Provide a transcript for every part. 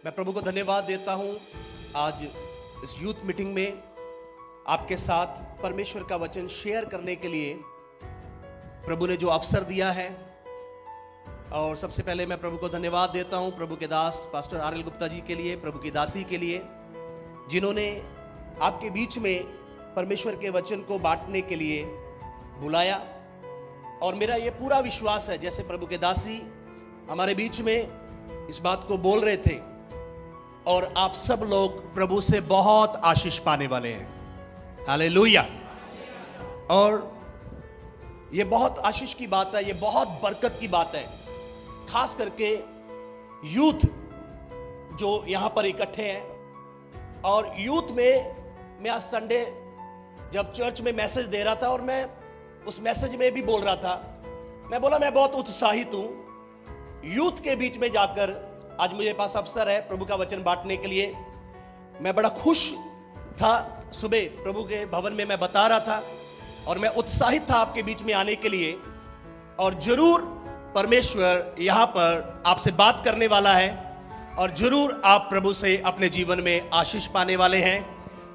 मैं प्रभु को धन्यवाद देता हूं आज इस यूथ मीटिंग में आपके साथ परमेश्वर का वचन शेयर करने के लिए प्रभु ने जो अवसर दिया है। और सबसे पहले मैं प्रभु को धन्यवाद देता हूं प्रभु के दास पास्टर आर.एल. गुप्ता जी के लिए, प्रभु की दासी के लिए, जिन्होंने आपके बीच में परमेश्वर के वचन को बांटने के लिए बुलाया। और मेरा ये पूरा विश्वास है जैसे प्रभु के दासी हमारे बीच में इस बात को बोल रहे थे और आप सब लोग प्रभु से बहुत आशीष पाने वाले हैं। हालेलुया। और ये बहुत आशीष की बात है, ये बहुत बरकत की बात है। खास करके यूथ जो यहां पर इकट्ठे हैं। और यूथ में मैं आज संडे जब चर्च में मैसेज दे रहा था और मैं उस मैसेज में भी बोल रहा था, मैं बोला मैं बहुत उत्साहित हूं यूथ के बीच में जाकर। आज मेरे पास अवसर है प्रभु का वचन बांटने के लिए। मैं बड़ा खुश था, सुबह प्रभु के भवन में मैं बता रहा था और मैं उत्साहित था आपके बीच में आने के लिए। और जरूर परमेश्वर यहां पर आपसे बात करने वाला है और जरूर आप प्रभु से अपने जीवन में आशीष पाने वाले हैं,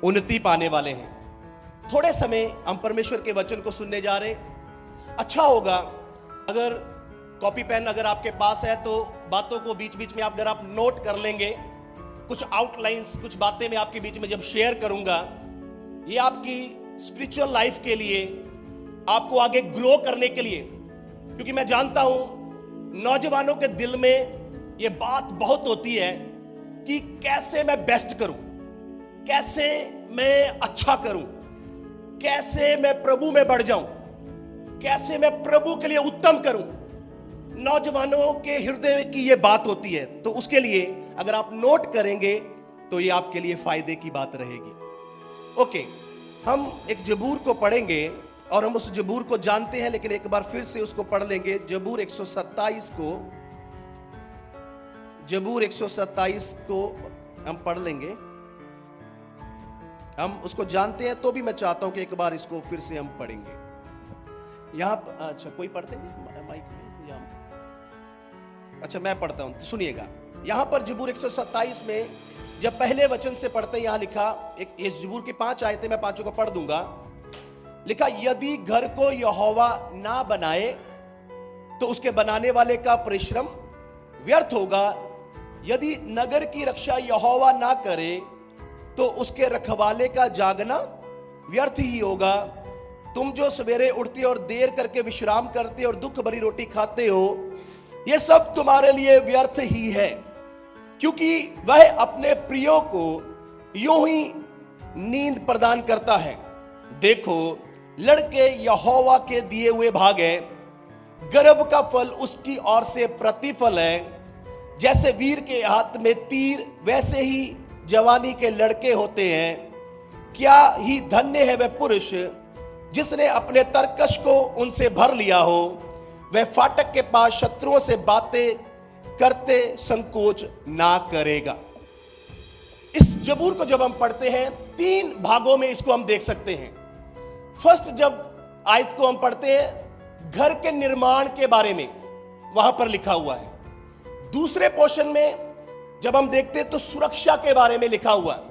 उन्नति पाने वाले हैं। थोड़े समय हम परमेश्वर के वचन को सुनने जा रहे हैं। अच्छा होगा अगर कॉपी पेन अगर आपके पास है तो बातों को बीच बीच में अगर आप नोट कर लेंगे। कुछ आउटलाइंस, कुछ बातें मैं आपके बीच में जब शेयर करूंगा, ये आपकी स्पिरिचुअल लाइफ के लिए, आपको आगे ग्रो करने के लिए, क्योंकि मैं जानता हूं नौजवानों के दिल में ये बात बहुत होती है कि कैसे मैं बेस्ट करूं, कैसे मैं अच्छा करूं, कैसे मैं प्रभु में बढ़ जाऊं, कैसे मैं प्रभु के लिए उत्तम करूं। नौजवानों के हृदय की ये बात होती है। तो उसके लिए अगर आप नोट करेंगे तो ये आपके लिए फायदे की बात रहेगी। ओके, हम एक जबूर को पढ़ेंगे और हम उस जबूर को जानते हैं, लेकिन एक बार फिर से उसको पढ़ लेंगे। जबूर 127 को, जबूर 127 को हम पढ़ लेंगे। हम उसको जानते हैं तो भी मैं चाहता हूं कि एक बार इसको फिर से हम पढ़ेंगे। यहां अच्छा कोई पढ़ देंगे माइक में? अच्छा मैं पढ़ता हूं, सुनिएगा। यहां पर जबूर 127 में जब पहले वचन से पढ़ते, यहां लिखा, एक इस जबूर की 5 आयतें, मैं 5 को पढ़ दूंगा। लिखा, यदि घर को यहोवा ना बनाए तो उसके बनाने वाले का परिश्रम व्यर्थ होगा। यदि नगर की रक्षा यहोवा ना करे तो उसके रखवाले का जागना व्यर्थ ही होगा। तुम जो सवेरे उठते और देर करके विश्राम करते और दुख भरी रोटी खाते हो, ये सब तुम्हारे लिए व्यर्थ ही है, क्योंकि वह अपने प्रियो को यूं ही नींद प्रदान करता है। देखो, लड़के यहोवा के दिए हुए भाग है, गर्भ का फल उसकी ओर से प्रतिफल है। जैसे वीर के हाथ में तीर, वैसे ही जवानी के लड़के होते हैं। क्या ही धन्य है वह पुरुष जिसने अपने तरकश को उनसे भर लिया हो। वह फाटक के पास शत्रुओं से बातें करते संकोच ना करेगा। इस जबूर को जब हम पढ़ते हैं 3 भागों में इसको हम देख सकते हैं। फर्स्ट जब आयत को हम पढ़ते हैं, घर के निर्माण के बारे में वहां पर लिखा हुआ है। दूसरे पोर्शन में जब हम देखते हैं तो सुरक्षा के बारे में लिखा हुआ है।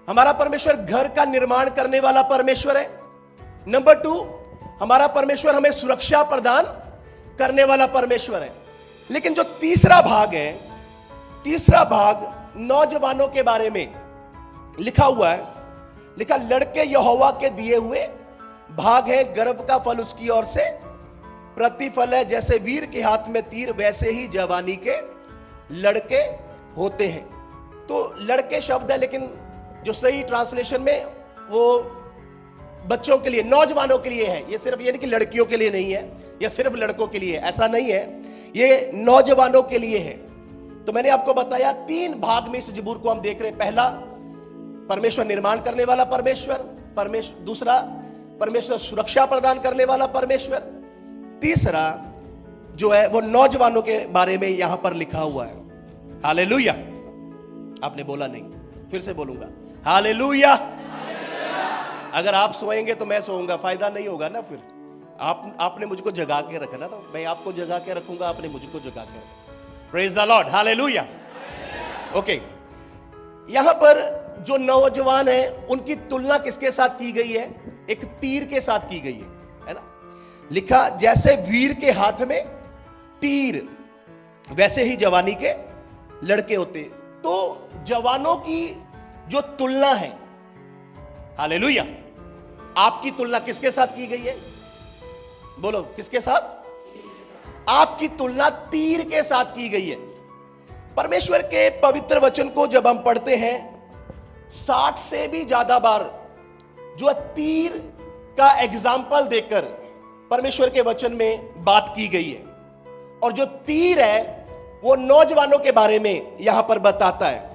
हमारा परमेश्वर घर का निर्माण करने वाला परमेश्वर है। नंबर 2, हमारा परमेश्वर हमें सुरक्षा प्रदान करने वाला परमेश्वर है। लेकिन जो तीसरा भाग है, तीसरा भाग नौजवानों के बारे में लिखा हुआ है। लिखा, लड़के यहोवा के दिए हुए भाग है, गर्भ का फल उसकी ओर से प्रतिफल है। जैसे वीर के हाथ में तीर, वैसे ही जवानी के लड़के होते हैं। तो लड़के शब्द है, लेकिन जो सही ट्रांसलेशन में वो बच्चों के लिए, नौजवानों के लिए है। ये सिर्फ ये नहीं कि लड़कियों के लिए नहीं है या सिर्फ लड़कों के लिए, ऐसा नहीं है, ये नौजवानों के लिए है। तो मैंने आपको बताया 3 भाग में इस जबूर को हम देख रहे हैं। पहला, परमेश्वर निर्माण करने वाला परमेश्वर, दूसरा, परमेश्वर सुरक्षा प्रदान करने वाला परमेश्वर, तीसरा जो है वो नौजवानों के बारे में यहां पर लिखा हुआ है। हालेलुया। आपने बोला नहीं, फिर से बोलूंगा, हालेलुया। अगर आप सोएंगे तो मैं सोऊंगा, फायदा नहीं होगा ना। फिर आपने मुझको जगा के रखना ना, मैं आपको जगा के रखूंगा, आपने मुझको जगा के रखना। Praise the lord, hallelujah. Okay, यहां पर जो नौजवान है उनकी तुलना किसके साथ की गई है? एक तीर के साथ की गई है ना। लिखा जैसे वीर के हाथ में तीर वैसे ही जवानी के लड़के होते। तो जवानों की जो तुलना है, हालेलुया, आपकी तुलना किसके साथ की गई है? बोलो किसके साथ? आपकी तुलना तीर के साथ की गई है। परमेश्वर के पवित्र वचन को जब हम पढ़ते हैं 60 से भी ज्यादा बार जो तीर का एग्जाम्पल देकर परमेश्वर के वचन में बात की गई है। और जो तीर है वो नौजवानों के बारे में यहां पर बताता है।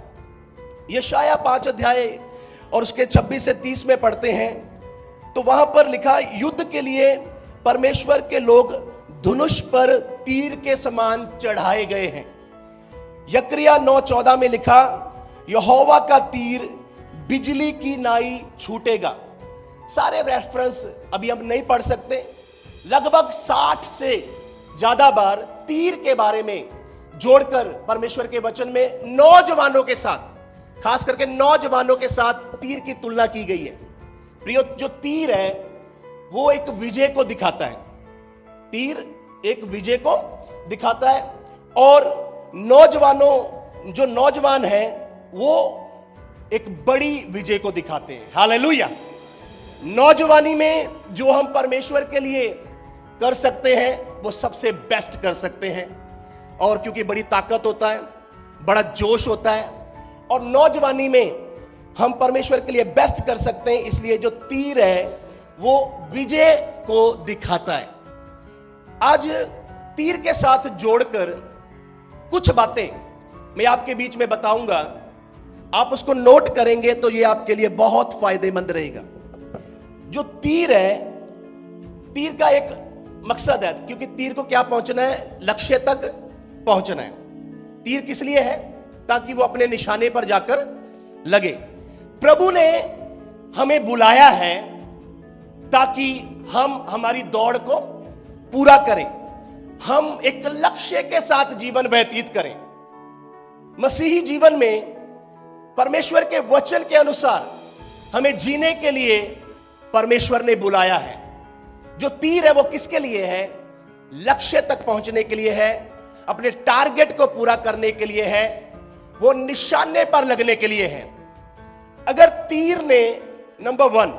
यशाया 5 अध्याय और उसके 26 से 30 में पढ़ते हैं तो वहां पर लिखा, युद्ध के लिए परमेश्वर के लोग धनुष पर तीर के समान चढ़ाए गए हैं। यकरिया 9:14 में लिखा, यहोवा का तीर बिजली की नाई छूटेगा। सारे रेफरेंस अभी हम नहीं पढ़ सकते। लगभग 60 से ज्यादा बार तीर के बारे में जोड़कर परमेश्वर के वचन में नौजवानों के साथ, खास करके नौजवानों के साथ तीर की तुलना की गई है। प्रियो, जो तीर है वो एक विजय को दिखाता है। तीर एक विजय को दिखाता है और जो नौजवान है वो एक बड़ी विजय को दिखाते हैं। हालेलुया। नौजवानी में जो हम परमेश्वर के लिए कर सकते हैं वो सबसे बेस्ट कर सकते हैं। और क्योंकि बड़ी ताकत होता है, बड़ा जोश होता है और नौजवानी में हम परमेश्वर के लिए बेस्ट कर सकते हैं, इसलिए जो तीर है वो विजय को दिखाता है। आज तीर के साथ जोड़कर कुछ बातें मैं आपके बीच में बताऊंगा। आप उसको नोट करेंगे तो ये आपके लिए बहुत फायदेमंद रहेगा। जो तीर है, तीर का एक मकसद है, क्योंकि तीर को क्या पहुंचना है? लक्ष्य तक पहुंचना है। तीर किस लिए है? ताकि वो अपने निशाने पर जाकर लगे। प्रभु ने हमें बुलाया है ताकि हम हमारी दौड़ को पूरा करें, हम एक लक्ष्य के साथ जीवन व्यतीत करें। मसीही जीवन में परमेश्वर के वचन के अनुसार हमें जीने के लिए परमेश्वर ने बुलाया है। जो तीर है वो किसके लिए है? लक्ष्य तक पहुंचने के लिए है, अपने टारगेट को पूरा करने के लिए है, वो निशाने पर लगने के लिए है। अगर तीर ने, नंबर 1,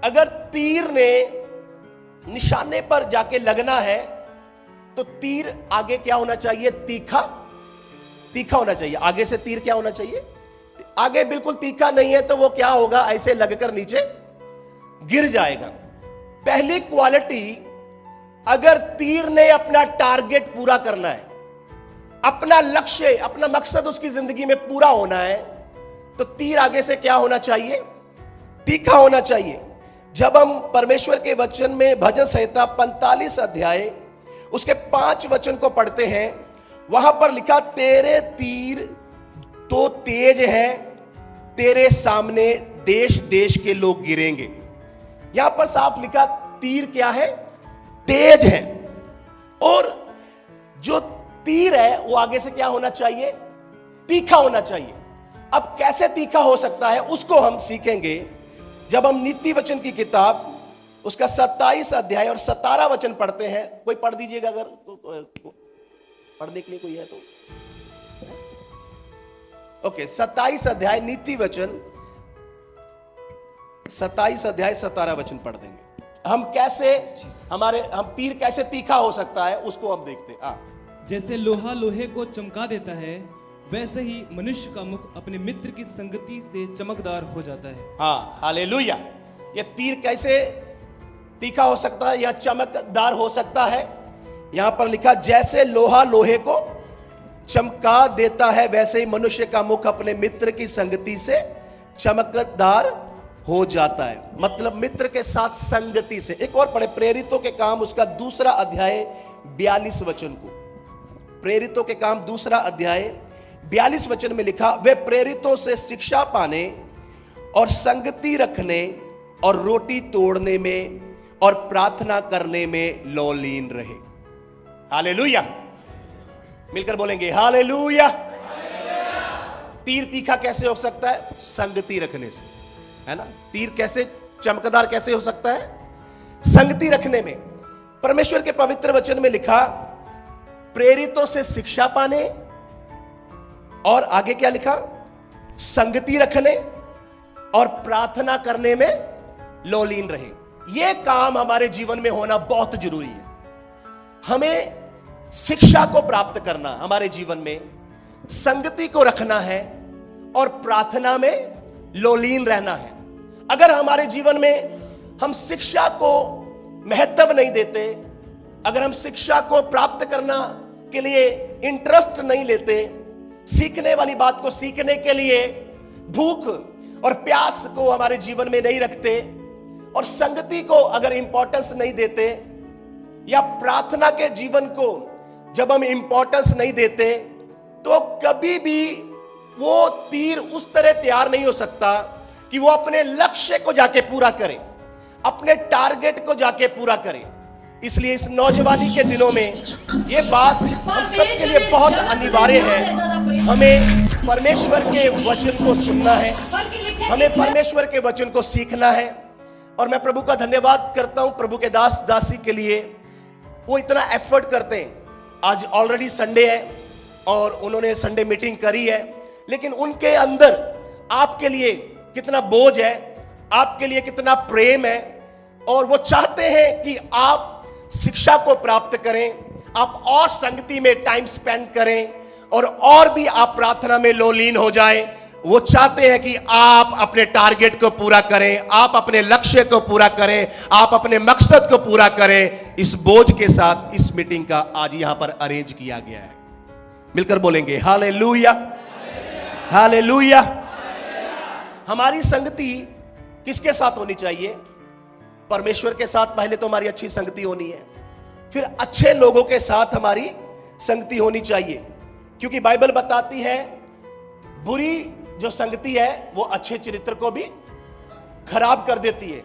अगर तीर ने निशाने पर जाके लगना है तो तीर आगे क्या होना चाहिए? तीखा होना चाहिए। आगे से तीर क्या होना चाहिए? आगे बिल्कुल तीखा नहीं है तो वो क्या होगा? ऐसे लगकर नीचे गिर जाएगा। पहली क्वालिटी, अगर तीर ने अपना टारगेट पूरा करना है, अपना लक्ष्य, अपना मकसद उसकी जिंदगी में पूरा होना है, तो तीर आगे से क्या होना चाहिए? तीखा होना चाहिए। जब हम परमेश्वर के वचन में भजन संहिता 45 अध्याय उसके 5 वचन को पढ़ते हैं, वहां पर लिखा, तेरे तीर तो तेज है, तेरे सामने देश देश के लोग गिरेंगे। यहां पर साफ लिखा, तीर क्या है? तेज है। और जो तीर है वो आगे से क्या होना चाहिए? तीखा होना चाहिए। अब कैसे तीखा हो सकता है उसको हम सीखेंगे जब हम नीति वचन की किताब उसका 27 अध्याय और 17 वचन पढ़ते हैं। कोई पढ़ दीजिएगा अगर पढ़ने के लिए कोई है तो। ओके, 27 अध्याय नीति वचन, 27 अध्याय 17 वचन पढ़ देंगे। हम तीर कैसे तीखा हो सकता है उसको हम देखते हैं। जैसे लोहा लोहे को चमका देता है, वैसे ही मनुष्य का मुख अपने मित्र की संगति से चमकदार हो जाता है। हाँ, हालेलुया। ये तीर कैसे तीखा हो सकता है या चमकदार हो सकता है? यहां पर लिखा, जैसे लोहा लोहे को चमका देता है, वैसे ही मनुष्य का मुख अपने मित्र की संगति से चमकदार हो जाता है। मतलब मित्र के साथ संगति से। एक और पढ़े, प्रेरितों के काम उसका 2 अध्याय 42 वचन को। प्रेरितों के काम 2 अध्याय 42 वचन में लिखा, वे प्रेरितों से शिक्षा पाने और संगति रखने और रोटी तोड़ने में और प्रार्थना करने में लौलीन रहे। हालेलुया। मिलकर बोलेंगे हालेलुया। तीर तीखा कैसे हो सकता है? संगति रखने से, है ना। तीर कैसे चमकदार कैसे हो सकता है? संगति रखने में। परमेश्वर के पवित्र वचन में लिखा, प्रेरितों से शिक्षा पाने, और आगे क्या लिखा? संगति रखने और प्रार्थना करने में लोलीन रहे। यह काम हमारे जीवन में होना बहुत जरूरी है। हमें शिक्षा को प्राप्त करना, हमारे जीवन में संगति को रखना है और प्रार्थना में लोलीन रहना है। अगर हमारे जीवन में हम शिक्षा को महत्व नहीं देते, अगर हम शिक्षा को प्राप्त करना के लिए इंटरेस्ट नहीं लेते, सीखने वाली बात को सीखने के लिए भूख और प्यास को हमारे जीवन में नहीं रखते, और संगति को अगर इंपॉर्टेंस नहीं देते, या प्रार्थना के जीवन को जब हम इंपॉर्टेंस नहीं देते, तो कभी भी वो तीर उस तरह तैयार नहीं हो सकता कि वो अपने लक्ष्य को जाके पूरा करे, अपने टारगेट को जाके पूरा करे। इसलिए इस नौजवानी के दिनों में ये बात हम सबके लिए बहुत अनिवार्य है। हमें परमेश्वर के वचन को सुनना है, हमें परमेश्वर के वचन को सीखना है। और मैं प्रभु का धन्यवाद करता हूं प्रभु के दास दासी के लिए, वो इतना एफर्ट करते हैं। आज ऑलरेडी संडे है और उन्होंने संडे मीटिंग करी है, लेकिन उनके अंदर आपके लिए कितना बोझ है, आपके लिए कितना प्रेम है, और वो चाहते हैं कि आप शिक्षा को प्राप्त करें, आप और संगति में टाइम स्पेंड करें, और भी आप प्रार्थना में लोलीन हो जाएं। वो चाहते हैं कि आप अपने टारगेट को पूरा करें, आप अपने लक्ष्य को पूरा करें, आप अपने मकसद को पूरा करें। इस बोझ के साथ इस मीटिंग का आज यहां पर अरेंज किया गया है। मिलकर बोलेंगे हालेलुया, हालेलुया। हमारी संगति किसके साथ होनी चाहिए? परमेश्वर के साथ पहले तो हमारी अच्छी संगति होनी है, फिर अच्छे लोगों के साथ हमारी संगति होनी चाहिए। क्योंकि बाइबल बताती है बुरी जो संगति है वो अच्छे चरित्र को भी खराब कर देती है।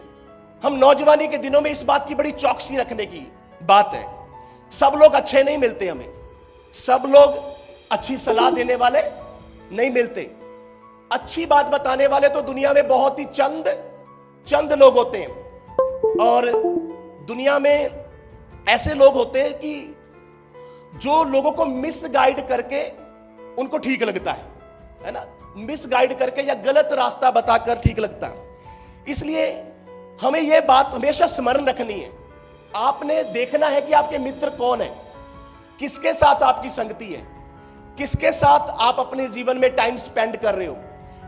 हम नौजवानी के दिनों में इस बात की बड़ी चौकसी रखने की बात है। सब लोग अच्छे नहीं मिलते हमें, सब लोग अच्छी सलाह देने वाले नहीं मिलते। अच्छी बात बताने वाले तो दुनिया में बहुत ही चंद लोग होते हैं, और दुनिया में ऐसे लोग होते हैं कि जो लोगों को मिसगाइड करके उनको ठीक लगता है ना, मिसगाइड करके या गलत रास्ता बताकर ठीक लगता है। इसलिए हमें यह बात हमेशा स्मरण रखनी है। आपने देखना है कि आपके मित्र कौन है, किसके साथ आपकी संगति है, किसके साथ आप अपने जीवन में टाइम स्पेंड कर रहे हो,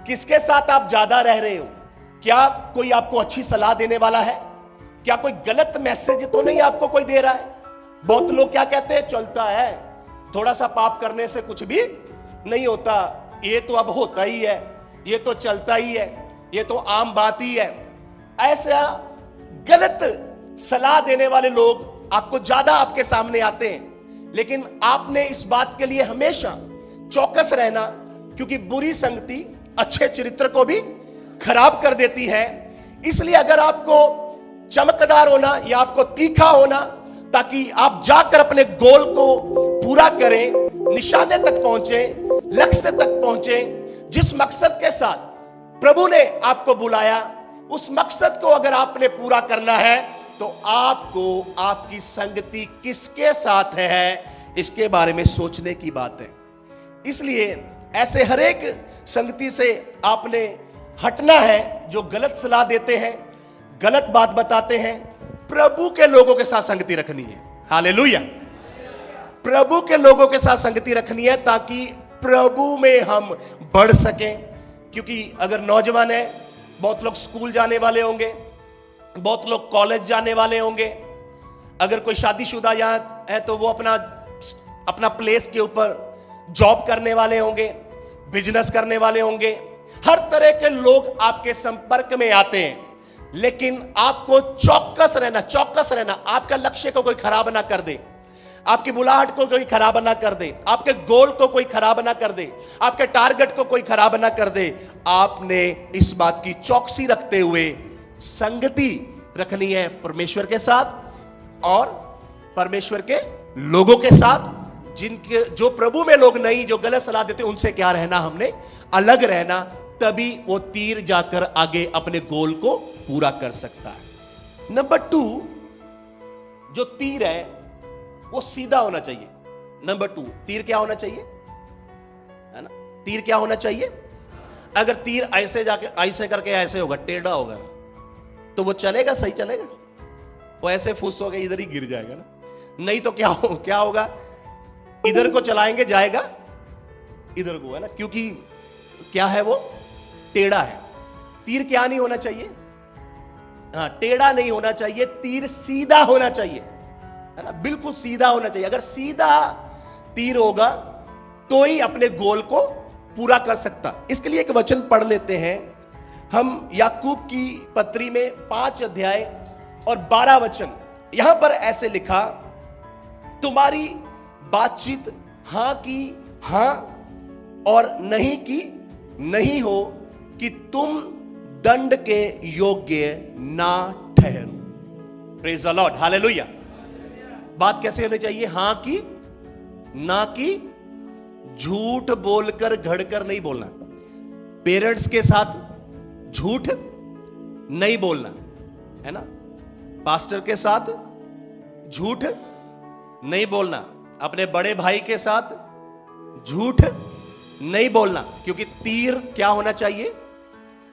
किसके साथ आप ज्यादा रह रहे हो। क्या कोई आपको अच्छी सलाह देने वाला है? क्या कोई गलत मैसेज तो नहीं आपको कोई दे रहा है? बहुत लोग क्या कहते हैं, चलता है, थोड़ा सा पाप करने से कुछ भी नहीं होता, ये तो अब होता ही है, ये तो चलता ही है, ये तो आम बात ही है। ऐसा गलत सलाह देने वाले लोग आपको ज्यादा आपके सामने आते हैं। लेकिन आपने इस बात के लिए हमेशा चौकस रहना, क्योंकि बुरी संगति अच्छे चरित्र को भी खराब कर देती है। इसलिए अगर आपको चमकदार होना या आपको तीखा होना, ताकि आप जाकर अपने गोल को पूरा करें, निशाने तक पहुंचे, लक्ष्य तक पहुंचे, जिस मकसद के साथ प्रभु ने आपको बुलाया, उस मकसद को अगर आपने पूरा करना है, तो आपको आपकी संगति किसके साथ है, इसके बारे में सोचने की बात है। इसलिए ऐसे हर एक संगति से आपने हटना है जो गलत सलाह देते हैं, गलत बात बताते हैं। प्रभु के लोगों के साथ संगति रखनी है। हालेलुया। प्रभु के लोगों के साथ संगति रखनी है, ताकि प्रभु में हम बढ़ सकें। क्योंकि अगर नौजवान है, बहुत लोग स्कूल जाने वाले होंगे, बहुत लोग कॉलेज जाने वाले होंगे, अगर कोई शादीशुदा यहाँ है तो वो अपना प्लेस के ऊपर जॉब करने वाले होंगे, बिजनेस करने वाले होंगे। हर तरह के लोग आपके संपर्क में आते हैं, लेकिन आपको चौकस रहना, आपका लक्ष्य को कोई खराब ना कर दे, आपकी बुलाहट को कोई खराब ना कर दे, आपके गोल को कोई खराब ना कर दे, आपके टारगेट को कोई खराब ना कर दे। आपने इस बात की चौकसी रखते हुए संगति रखनी है परमेश्वर के साथ और परमेश्वर के लोगों के साथ, जिनके जो प्रभु में लोग नहीं, जो गलत सलाह देते, उनसे क्या रहना, हमने अलग रहना, तभी वो तीर जाकर आगे अपने गोल को पूरा कर सकता है। नंबर 2, जो तीर है वो सीधा होना चाहिए। नंबर 2, तीर क्या होना चाहिए, है ना, तीर क्या होना चाहिए? अगर तीर ऐसे जाके ऐसे करके ऐसे होगा, टेढ़ा होगा, तो वो चलेगा, सही चलेगा? वो ऐसे फुस हो गए, इधर ही गिर जाएगा ना। नहीं तो क्या होगा, इधर को चलाएंगे जाएगा इधर को, है ना, क्योंकि क्या है, वो टेढ़ा है। तीर क्या नहीं होना चाहिए? हाँ, टेढ़ा नहीं होना चाहिए, तीर सीधा होना चाहिए, है ना, बिल्कुल सीधा होना चाहिए। अगर सीधा तीर होगा तो ही अपने गोल को पूरा कर सकता। इसके लिए एक वचन पढ़ लेते हैं हम, याकूब की पत्री में 5 अध्याय और 12 वचन। यहां पर ऐसे लिखा, तुम्हारी बातचीत हां की हां और नहीं की नहीं हो, कि तुम दंड के योग्य ना ठहरो। Praise the lord, hallelujah. बात कैसे होनी चाहिए? हां की ना की, झूठ बोलकर घड़कर नहीं बोलना। पेरेंट्स के साथ झूठ नहीं बोलना, है ना, पास्टर के साथ झूठ नहीं बोलना, अपने बड़े भाई के साथ झूठ नहीं बोलना, क्योंकि तीर क्या होना चाहिए?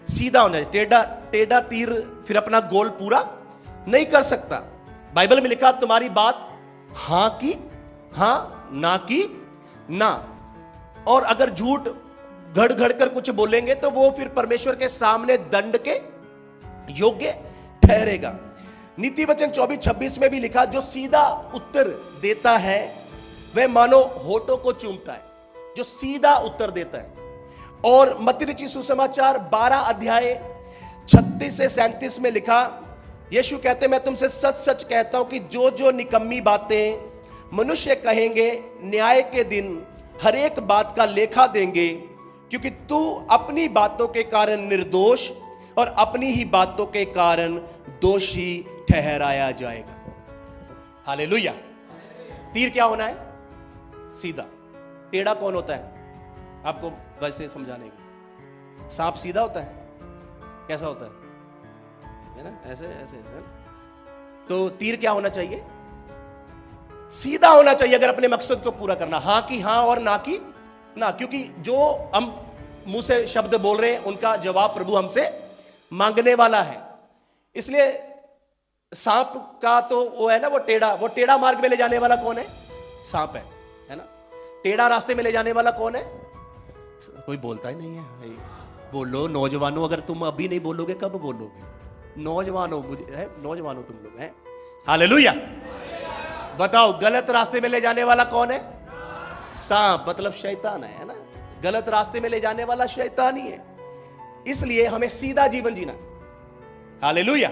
सीधा होना चाहिए। टेढ़ा तीर फिर अपना गोल पूरा नहीं कर सकता। बाइबल में लिखा, तुम्हारी बात हां की हां, ना की ना। और अगर झूठ घड़ घड़ कर कुछ बोलेंगे तो वो फिर परमेश्वर के सामने दंड के योग्य ठहरेगा। नीति वचन 24-26 में भी लिखा, जो सीधा उत्तर देता है वह मानो होठों को चूमता है। जो सीधा उत्तर देता है। और मत्ती रचित सुसमाचार 12 अध्याय 36 से 37 में लिखा, यीशु कहते, मैं तुमसे सच सच कहता हूं कि जो जो निकम्मी बातें मनुष्य कहेंगे, न्याय के दिन हर एक बात का लेखा देंगे, क्योंकि तू अपनी बातों के कारण निर्दोष और अपनी ही बातों के कारण दोषी ठहराया जाएगा। हालेलुया। तीर क्या होना है? सीधा। टेढ़ा कौन होता है? आपको वैसे समझाने के लिए, सांप सीधा होता है, कैसा होता है ना, ऐसे ऐसे, है ना। तो तीर क्या होना चाहिए? सीधा होना चाहिए, अगर अपने मकसद को पूरा करना। हां की हां और ना की ना, क्योंकि जो हम मुंह से शब्द बोल रहे हैं उनका जवाब प्रभु हमसे मांगने वाला है। इसलिए सांप का तो वो है ना, वो टेढ़ा मार्ग में ले जाने वाला कौन है? सांप है ना। टेढ़ा रास्ते में ले जाने वाला कौन है? कोई बोलता ही नहीं है। बोलो नौजवानों, अगर तुम अभी नहीं बोलोगे कब बोलोगे? नौजवानों, नौजवानों तुम लोग हैं। हालेलुया। बताओ, गलत रास्ते में ले जाने वाला कौन है? सांप, मतलब शैतान है ना। गलत रास्ते में ले जाने वाला शैतान ही है। इसलिए हमें सीधा जीवन जीना। हालेलुया।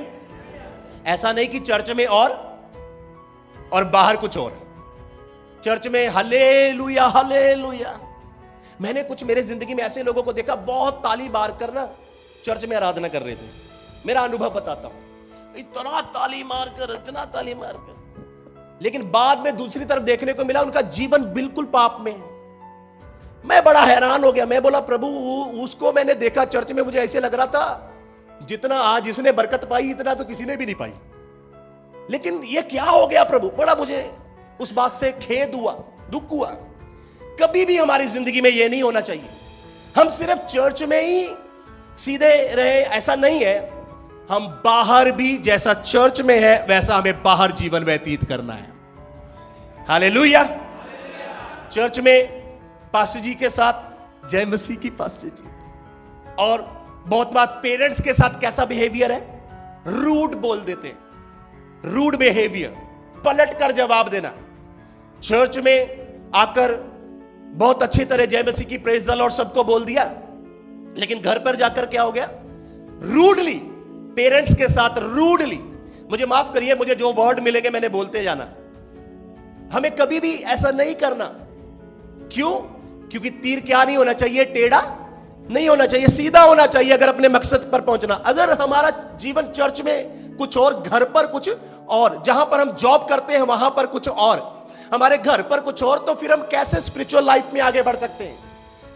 ऐसा नहीं कि चर्च में और बाहर कुछ और। चर्च में हालेलुया हालेलुया। मैंने कुछ मेरे जिंदगी में ऐसे लोगों को देखा, बहुत ताली मार कर ना चर्च में आराधना कर रहे थे। मेरा अनुभव बताता हूं, इतना ताली मार कर, लेकिन बाद में दूसरी तरफ देखने को मिला उनका जीवन बिल्कुल पाप में है। मैं बड़ा हैरान हो गया। मैं बोला, प्रभु, उसको मैंने देखा चर्च में, मुझे ऐसे लग रहा था जितना आज जिसने बरकत पाई इतना तो किसी ने भी नहीं पाई। लेकिन ये क्या हो गया प्रभु? बड़ा मुझे उस बात से खेद हुआ, दुख हुआ। कभी भी हमारी जिंदगी में यह नहीं होना चाहिए। हम सिर्फ चर्च में ही सीधे रहे, ऐसा नहीं है। हम बाहर भी जैसा चर्च में है वैसा हमें बाहर जीवन व्यतीत करना है। हालेलुया। चर्च में पास्टर जी के साथ, जय मसीह की पास्टर जी, और बहुत बार पेरेंट्स के साथ कैसा बिहेवियर है? रूड बोल देते, रूड बिहेवियर, पलट कर जवाब देना। चर्च में आकर बहुत अच्छी तरह जय मसीह की प्रेज द लॉर्ड सबको बोल दिया, लेकिन घर पर जाकर क्या हो गया? रूडली, पेरेंट्स के साथ रूडली। मुझे माफ करिए, मुझे जो वर्ड मिलेंगे मैंने बोलते जाना। हमें कभी भी ऐसा नहीं करना। क्यों? क्योंकि तीर क्या नहीं होना चाहिए? टेढ़ा नहीं होना चाहिए, सीधा होना चाहिए अगर अपने मकसद पर पहुंचना। अगर हमारा जीवन चर्च में कुछ और, घर पर कुछ और, जहां पर हम जॉब करते हैं वहां पर कुछ और, हमारे घर पर कुछ और, तो फिर हम कैसे स्पिरिचुअल लाइफ में आगे बढ़ सकते हैं?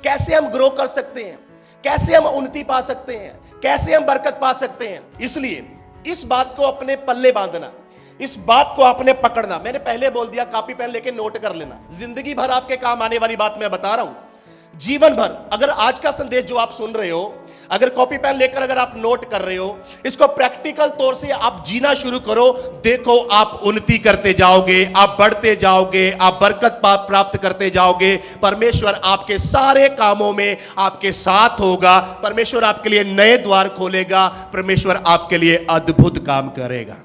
कैसे हम ग्रो कर सकते हैं? कैसे हम उन्नति पा सकते हैं? कैसे हम बरकत पा सकते हैं? इसलिए इस बात को अपने पल्ले बांधना, इस बात को आपने पकड़ना। मैंने पहले बोल दिया, कॉपी पेन लेके नोट कर लेना। जिंदगी भर आपके काम आने वाली बात मैं बता रहा हूं। जीवन भर अगर आज का संदेश जो आप सुन रहे हो, अगर कॉपी पेन लेकर अगर आप नोट कर रहे हो, इसको प्रैक्टिकल तौर से आप जीना शुरू करो। देखो, आप उन्नति करते जाओगे, आप बढ़ते जाओगे, आप बरकत प्राप्त करते जाओगे। परमेश्वर आपके सारे कामों में आपके साथ होगा। परमेश्वर आपके लिए नए द्वार खोलेगा। परमेश्वर आपके लिए अद्भुत काम करेगा।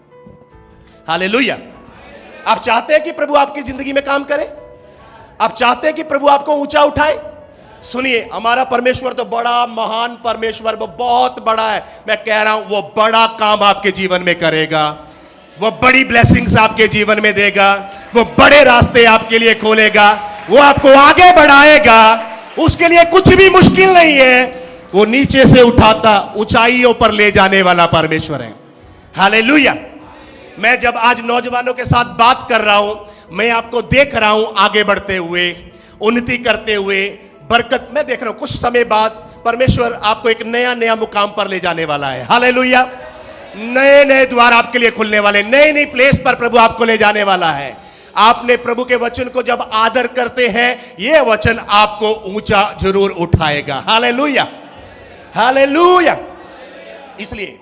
हालेलुया। आप चाहते हैं कि प्रभु आपकी जिंदगी में काम करे? आप चाहते हैं कि प्रभु आपको ऊंचा उठाए? सुनिए, हमारा परमेश्वर तो बड़ा महान परमेश्वर, वो बहुत बड़ा है। मैं कह रहा हूं, वो बड़ा काम आपके जीवन में करेगा। वो बड़ी ब्लेसिंग्स आपके जीवन में देगा। वो बड़े रास्ते आपके लिए खोलेगा। वो आपको आगे बढ़ाएगा। उसके लिए कुछ भी मुश्किल नहीं है। वो नीचे से उठाता ऊंचाइयों पर ले जाने वाला परमेश्वर है। हालेलुया। मैं जब आज नौजवानों के साथ बात कर रहा हूं, मैं आपको देख रहा हूं आगे बढ़ते हुए, उन्नति करते हुए, बरकत मैं देख रहा हूं। कुछ समय बाद परमेश्वर आपको एक नया नया मुकाम पर ले जाने वाला है। हालेलुया। नए नए द्वार आपके लिए खुलने वाले, नई नई प्लेस पर प्रभु आपको ले जाने वाला है। आपने प्रभु के वचन को जब आदर करते हैं, यह वचन आपको ऊंचा जरूर उठाएगा। Hallelujah, hallelujah. इसलिए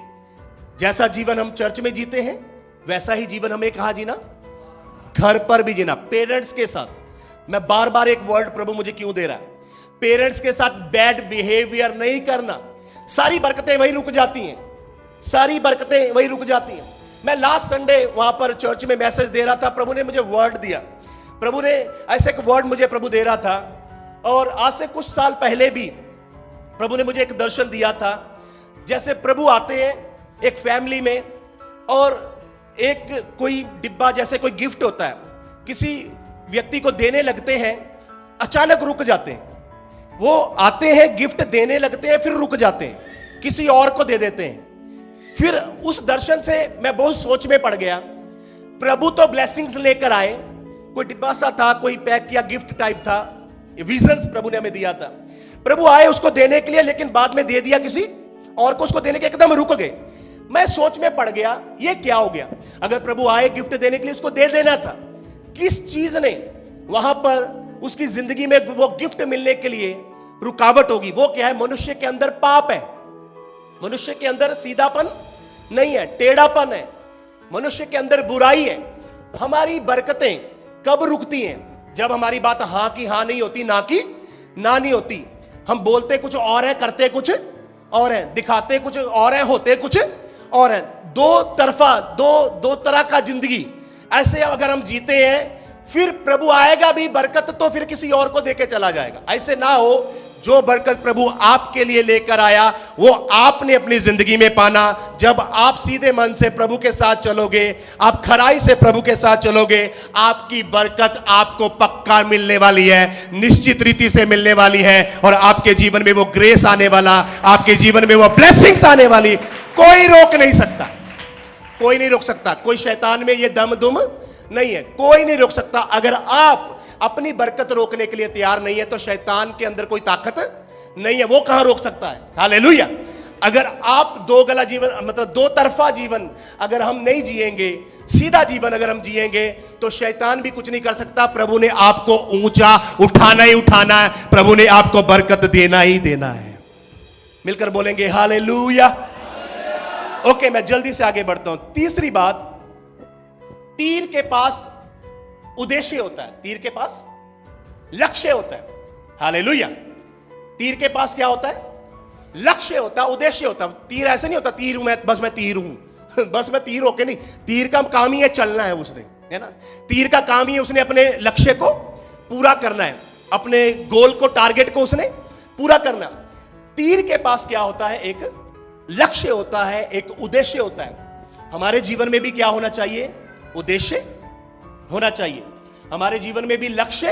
जैसा जीवन हम चर्च में जीते हैं, वैसा ही जीवन हमें कहां जीना? घर पर भी जीना, पेरेंट्स के साथ। मैं बार बार एक वर्ड प्रभु मुझे क्यों दे रहा है? पेरेंट्स के साथ बैड बिहेवियर नहीं करना। सारी बरकतें वहीं रुक जाती हैं, सारी बरकतें वहीं रुक जाती हैं। मैं लास्ट संडे वहां पर चर्च में मैसेज दे रहा था। प्रभु ने मुझे वर्ड दिया। प्रभु ने ऐसे एक वर्ड मुझे प्रभु दे रहा था। और आज से कुछ साल पहले भी प्रभु ने मुझे एक दर्शन दिया था। जैसे प्रभु आते हैं एक फैमिली में, और एक कोई डिब्बा जैसे कोई गिफ्ट होता है, किसी व्यक्ति को देने लगते हैं, अचानक रुक जाते हैं। वो आते हैं, गिफ्ट देने लगते हैं, फिर रुक जाते हैं, किसी और को दे देते हैं। फिर उस दर्शन से मैं बहुत सोच में पड़ गया। प्रभु तो ब्लेसिंग्स लेकर आए, कोई डिब्बा सा था, कोई पैक किया गिफ्ट टाइप था, विजन्स प्रभु ने हमें दिया था। प्रभु आए उसको देने के लिए, लेकिन बाद में दे दिया किसी और को, उसको देने के एकदम रुक गए। मैं सोच में पड़ गया, ये क्या हो गया? अगर प्रभु आए गिफ्ट देने के लिए, उसको दे देना था। किस चीज ने वहां पर उसकी जिंदगी में वो गिफ्ट मिलने के लिए रुकावट होगी? वो क्या है? मनुष्य के अंदर पाप है, मनुष्य के अंदर सीधापन नहीं है, टेढ़ापन है, मनुष्य के अंदर बुराई है। हमारी बरकतें कब रुकती हैं? जब हमारी बात हां की हां नहीं होती, ना की ना नहीं होती। हम बोलते कुछ और है, करते कुछ और है, दिखाते कुछ और है, होते कुछ और है। दो तरफा, दो तरह का जिंदगी ऐसे अगर हम जीते हैं, फिर प्रभु आएगा भी, बरकत तो फिर किसी और को देके चला जाएगा। ऐसे ना हो, जो बरकत प्रभु आपके लिए लेकर आया, वो आपने अपनी जिंदगी में पाना। जब आप सीधे मन से प्रभु के साथ चलोगे, आप खराई से प्रभु के साथ चलोगे, आपकी बरकत आपको पक्का मिलने वाली है, निश्चित रीति से मिलने वाली है। और आपके जीवन में वो ग्रेस आने वाला, आपके जीवन में वो ब्लेसिंग्स आने वाली, कोई रोक नहीं सकता, कोई नहीं रोक सकता। कोई शैतान में ये दम दुम नहीं है, कोई नहीं रोक सकता। अगर आप अपनी बरकत रोकने के लिए तैयार नहीं है, तो शैतान के अंदर कोई ताकत नहीं है, वो कहां रोक सकता है? हालेलुया। अगर आप दो गला जीवन, मतलब दो तरफा जीवन अगर हम नहीं जिएंगे, सीधा जीवन अगर हम जिएंगे, तो शैतान भी कुछ नहीं कर सकता। प्रभु ने आपको ऊंचा उठाना ही उठाना है, प्रभु ने आपको बरकत देना ही देना है। मिलकर बोलेंगे हालेलुया। ओके, मैं जल्दी से आगे बढ़ता हूं। तीसरी बात, तीर के पास उद्देश्य होता है, तीर के पास लक्ष्य होता है। हालेलुया। तीर के पास क्या होता है? लक्ष्य होता है, उद्देश्य होता है। तीर ऐसे नहीं होता, तीर हूं मैं, बस मैं तीर हूं बस मैं तीर होके नहीं। तीर का काम ही है चलना है उसने, है ना। तीर का काम ही उसने अपने लक्ष्य को पूरा करना है, अपने गोल को, टारगेट को उसने पूरा करना। तीर के पास क्या होता है? एक लक्ष्य होता है, एक उद्देश्य होता है। हमारे जीवन में भी क्या होना चाहिए? उद्देश्य होना चाहिए। हमारे जीवन में भी लक्ष्य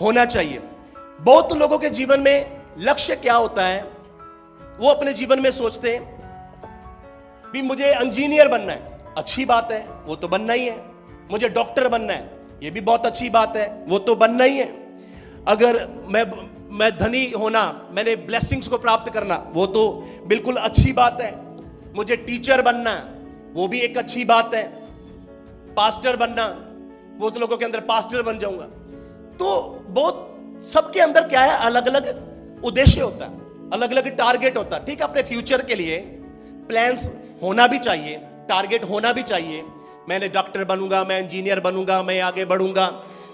होना चाहिए। बहुत लोगों के जीवन में लक्ष्य क्या होता है? वो अपने जीवन में सोचते हैं भी मुझे इंजीनियर बनना है, अच्छी बात है, वो तो बनना ही है। मुझे डॉक्टर बनना है, ये भी बहुत अच्छी बात है, वो तो बनना ही है। अगर मैं धनी होना, मैंने ब्लेसिंग्स को प्राप्त करना, वो तो बिल्कुल अच्छी बात है। मुझे टीचर बनना, वो भी एक अच्छी बात है। पास्टर बनना, वो तो लोगों के अंदर पास्टर बन जाऊंगा। तो बहुत सबके अंदर क्या है, अलग अलग उद्देश्य होता है, अलग अलग टारगेट होता है। ठीक है, अपने फ्यूचर के लिए प्लान्स होना भी चाहिए, टारगेट होना भी चाहिए। मैंने डॉक्टर बनूंगा, मैं इंजीनियर बनूंगा, मैं आगे बढ़ूंगा,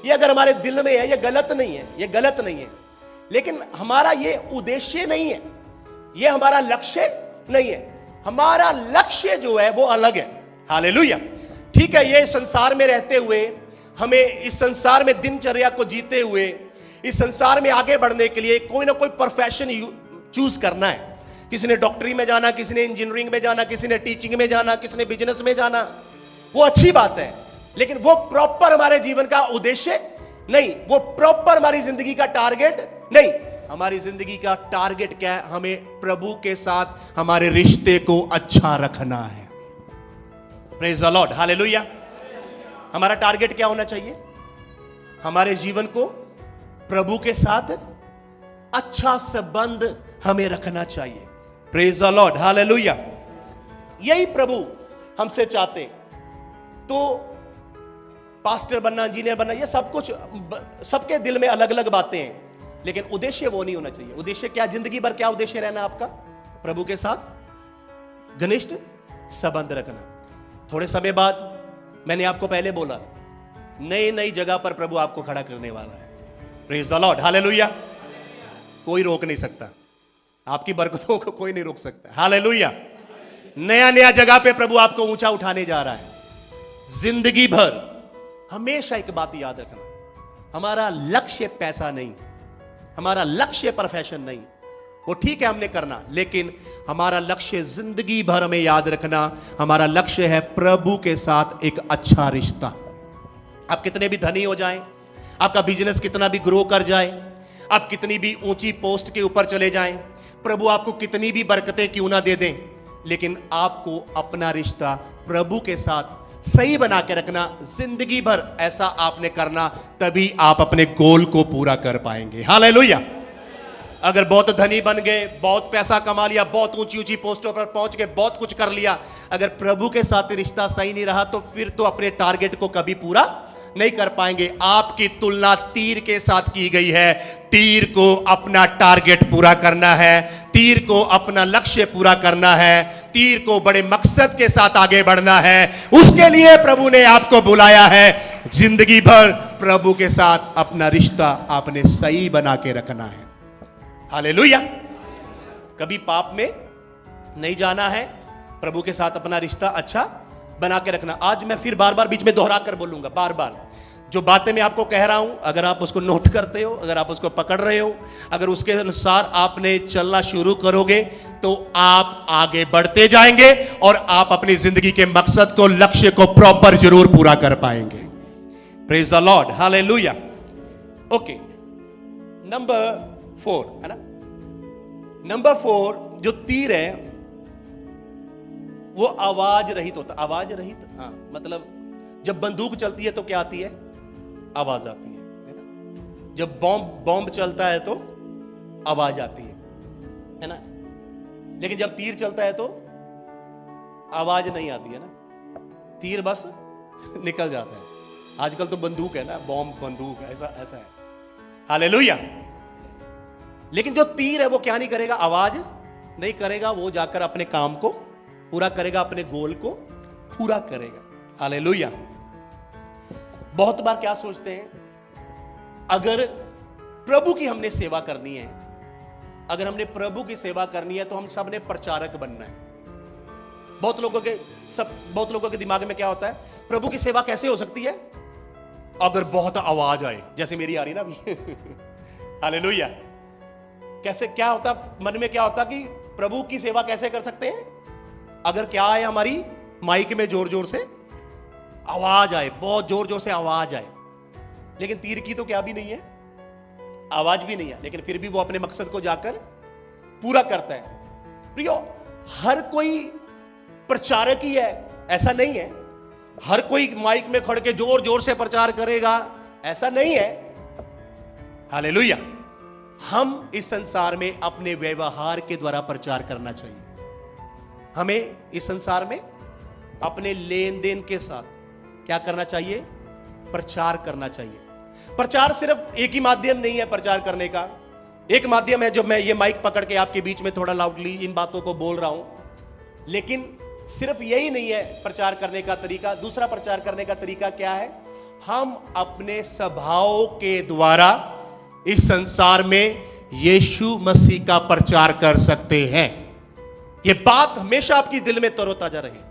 ये अगर हमारे दिल में है, ये गलत नहीं है, ये गलत नहीं है। लेकिन हमारा ये उद्देश्य नहीं है, ये हमारा लक्ष्य नहीं है। हमारा लक्ष्य जो है वो अलग है। हालेलुया। ठीक है, ये संसार में रहते हुए हमें इस संसार में दिनचर्या को जीते हुए इस संसार में आगे बढ़ने के लिए कोई ना कोई प्रोफेशन चूज करना है। किसी ने डॉक्टरी में जाना, किसी ने इंजीनियरिंग में जाना, किसी ने टीचिंग में जाना, किसी ने बिजनेस में जाना, वो अच्छी बात है। लेकिन वो प्रॉपर हमारे जीवन का उद्देश्य नहीं, वो प्रॉपर हमारी जिंदगी का टारगेट नहीं। हमारी जिंदगी का टारगेट क्या है? हमें प्रभु के साथ हमारे रिश्ते को अच्छा रखना है। Praise the lord, hallelujah. हमारा टारगेट क्या होना चाहिए? हमारे जीवन को प्रभु के साथ अच्छा संबंध हमें रखना चाहिए। Praise the lord, hallelujah. यही प्रभु हमसे चाहते। तो पास्टर बनना, इंजीनियर बनना, ये सब कुछ सबके दिल में अलग अलग बातें हैं, लेकिन उद्देश्य वो नहीं होना चाहिए। उद्देश्य क्या? जिंदगी भर क्या उद्देश्य रहना आपका? प्रभु के साथ घनिष्ठ संबंध रखना। थोड़े समय बाद, मैंने आपको पहले बोला, नई नई जगह पर प्रभु आपको खड़ा करने वाला है। Praise the lord, hallelujah. कोई रोक नहीं सकता, आपकी बरकतों को कोई नहीं रोक सकता। हालेलुया। नया नया जगह पे प्रभु आपको ऊंचा उठाने जा रहा है। जिंदगी भर हमेशा एक बात याद रखना, हमारा लक्ष्य पैसा नहीं, हमारा लक्ष्य प्रोफेशन नहीं। वो ठीक है हमने करना, लेकिन हमारा लक्ष्य जिंदगी भर हमें याद रखना, हमारा लक्ष्य है प्रभु के साथ एक अच्छा रिश्ता। आप कितने भी धनी हो जाएं, आपका बिजनेस कितना भी ग्रो कर जाए, आप कितनी भी ऊंची पोस्ट के ऊपर चले जाएं, प्रभु आपको कितनी भी बरकतें क्यों ना दे दें, लेकिन आपको अपना रिश्ता प्रभु के साथ सही बना के रखना। जिंदगी भर ऐसा आपने करना, तभी आप अपने गोल को पूरा कर पाएंगे। हालेलुया। अगर बहुत धनी बन गए, बहुत पैसा कमा लिया, बहुत ऊंची ऊंची पोस्टों पर पहुंच गए, बहुत कुछ कर लिया, अगर प्रभु के साथ रिश्ता सही नहीं रहा, तो फिर तो अपने टारगेट को कभी पूरा नहीं कर पाएंगे। आपकी तुलना तीर के साथ की गई है। तीर को अपना टारगेट पूरा करना है, तीर को अपना लक्ष्य पूरा करना है, तीर को बड़े मकसद के साथ आगे बढ़ना है। उसके लिए प्रभु ने आपको बुलाया है। जिंदगी भर प्रभु के साथ अपना रिश्ता आपने सही बना के रखना है। हालेलुया। कभी पाप में नहीं जाना है, प्रभु के साथ अपना रिश्ता अच्छा बना के रखना। आज मैं फिर बार बार बीच में दोहरा कर बोलूंगा, बार बार जो बातें मैं आपको कह रहा हूं, अगर आप उसको नोट करते हो, अगर आप उसको पकड़ रहे हो, अगर उसके अनुसार आपने चलना शुरू करोगे, तो आप आगे बढ़ते जाएंगे और आप अपनी जिंदगी के मकसद को, लक्ष्य को प्रॉपर जरूर पूरा कर पाएंगे। Praise the lord, hallelujah. Okay, number 4 है ना। नंबर 4 जो तीर है वो आवाज रहित होता। आवाज रहित, हाँ, मतलब जब बंदूक चलती है तो क्या आती है? आवाज आती है ना। जब बॉम्ब चलता है तो आवाज आती है ना। लेकिन जब तीर चलता है तो आवाज नहीं आती है ना, तीर बस निकल जाता है। आजकल तो बंदूक है ना, बॉम्ब बंदूक, ऐसा है। हालेलुया। लेकिन जो तीर है वो क्या नहीं करेगा? आवाज नहीं करेगा, वो जाकर अपने काम को पूरा करेगा, अपने गोल को पूरा करेगा। हालेलुया। बहुत बार क्या सोचते हैं, अगर प्रभु की हमने सेवा करनी है, अगर हमने प्रभु की सेवा करनी है तो हम सब ने प्रचारक बनना है। बहुत लोगों के दिमाग में क्या होता है, प्रभु की सेवा कैसे हो सकती है? अगर बहुत आवाज आए, जैसे मेरी आ रही ना अभी। हालेलुया। कैसे, क्या होता मन में, क्या होता कि प्रभु की सेवा कैसे कर सकते हैं? अगर क्या आए, हमारी माइक में जोर जोर से आवाज आए, बहुत जोर जोर से आवाज आए। लेकिन तीर की तो क्या भी नहीं है, आवाज भी नहीं है, लेकिन फिर भी वो अपने मकसद को जाकर पूरा करता है। प्रियो, हर कोई प्रचारक ही है ऐसा नहीं है, हर कोई माइक में खड़ के जोर जोर से प्रचार करेगा, ऐसा नहीं है। हालेलुया। हम इस संसार में अपने व्यवहार के द्वारा प्रचार करना चाहिए। हमें इस संसार में अपने लेन देन के साथ क्या करना चाहिए? प्रचार करना चाहिए। प्रचार सिर्फ एक ही माध्यम नहीं है प्रचार करने का। एक माध्यम है जो मैं ये माइक पकड़ के आपके बीच में थोड़ा लाउडली इन बातों को बोल रहा हूं, लेकिन सिर्फ यही नहीं है प्रचार करने का तरीका। दूसरा प्रचार करने का तरीका क्या है? हम अपने स्वभाव के द्वारा इस संसार में यीशु मसीह का प्रचार कर सकते हैं। यह बात हमेशा आपकी दिल में तरोताजा रहे।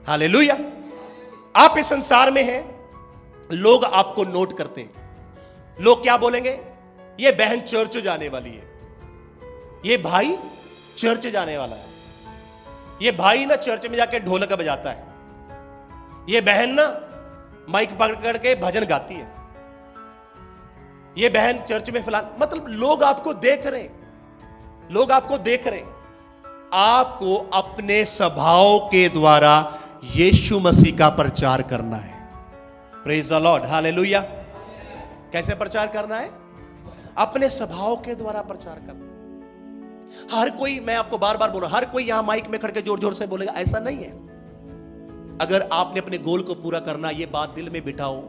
हालेलुया। आप इस संसार में हैं, लोग आपको नोट करते हैं। लोग क्या बोलेंगे? ये बहन चर्च जाने वाली है, ये भाई चर्च जाने वाला है, ये भाई ना चर्च में जाके ढोलक बजाता है, ये बहन ना माइक पकड़ के भजन गाती है, ये बहन चर्च में फलान। मतलब लोग आपको देख रहे, लोग आपको देख रहे। आपको अपने स्वभाव के द्वारा यीशु मसीह का प्रचार करना है। Praise the lord. हालेलुया। कैसे प्रचार करना है? अपने स्वभाव के द्वारा प्रचार करना। हर कोई, मैं आपको बार बार बोल रहा हूं, हर कोई यहां माइक में खड़ के जोर जोर से बोलेगा, ऐसा नहीं है। अगर आपने अपने गोल को पूरा करना, यह बात दिल में बिठाओ,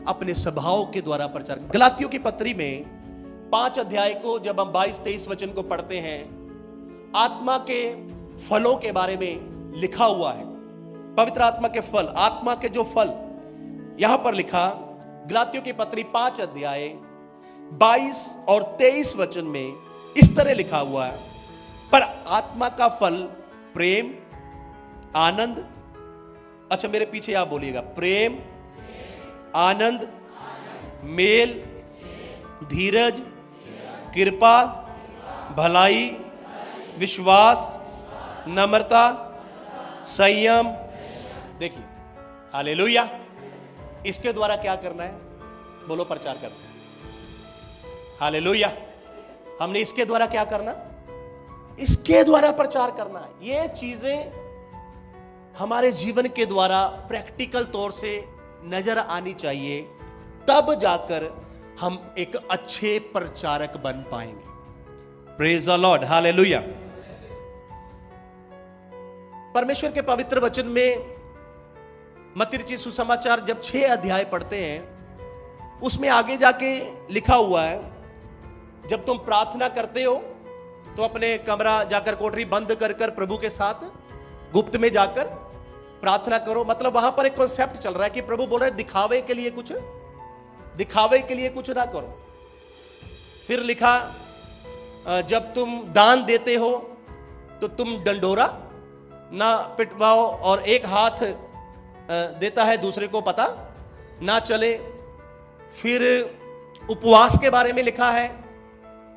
अपने स्वभाव के द्वारा प्रचार। गलातियों की पत्री में 5 अध्याय को जब हम 22-23 वचन को पढ़ते हैं, आत्मा के फलों के बारे में लिखा हुआ है। पवित्र आत्मा के फल, आत्मा के जो फल यहां पर लिखा, गलातियों की पत्री 5 अध्याय 22 और 23 वचन में इस तरह लिखा हुआ है, पर आत्मा का फल प्रेम, आनंद, अच्छा मेरे पीछे आप बोलिएगा, प्रेम, आनंद, मेल, धीरज, कृपा, भलाई, विश्वास, नम्रता, संयम। देखिए, हालेलुया। इसके द्वारा क्या करना है? बोलो, प्रचार करना है। हालेलुया। हमने इसके द्वारा क्या करना? इसके द्वारा प्रचार करना है। ये चीजें हमारे जीवन के द्वारा प्रैक्टिकल तौर से नजर आनी चाहिए, तब जाकर हम एक अच्छे प्रचारक बन पाएंगे। Praise the lord. हालेलुया। परमेश्वर के पवित्र वचन में मत्ती रचित सुसमाचार जब 6 अध्याय पढ़ते हैं, उसमें आगे जाके लिखा हुआ है, जब तुम प्रार्थना करते हो तो अपने कमरा जाकर कोठरी बंद कर कर प्रभु के साथ गुप्त में जाकर प्रार्थना करो। मतलब वहां पर एक कॉन्सेप्ट चल रहा है कि प्रभु बोल रहे दिखावे के लिए कुछ ना करो। फिर लिखा, जब तुम दान देते हो तो तुम डंडोरा ना पिटवाओ, और एक हाथ देता है दूसरे को पता ना चले। फिर उपवास के बारे में लिखा है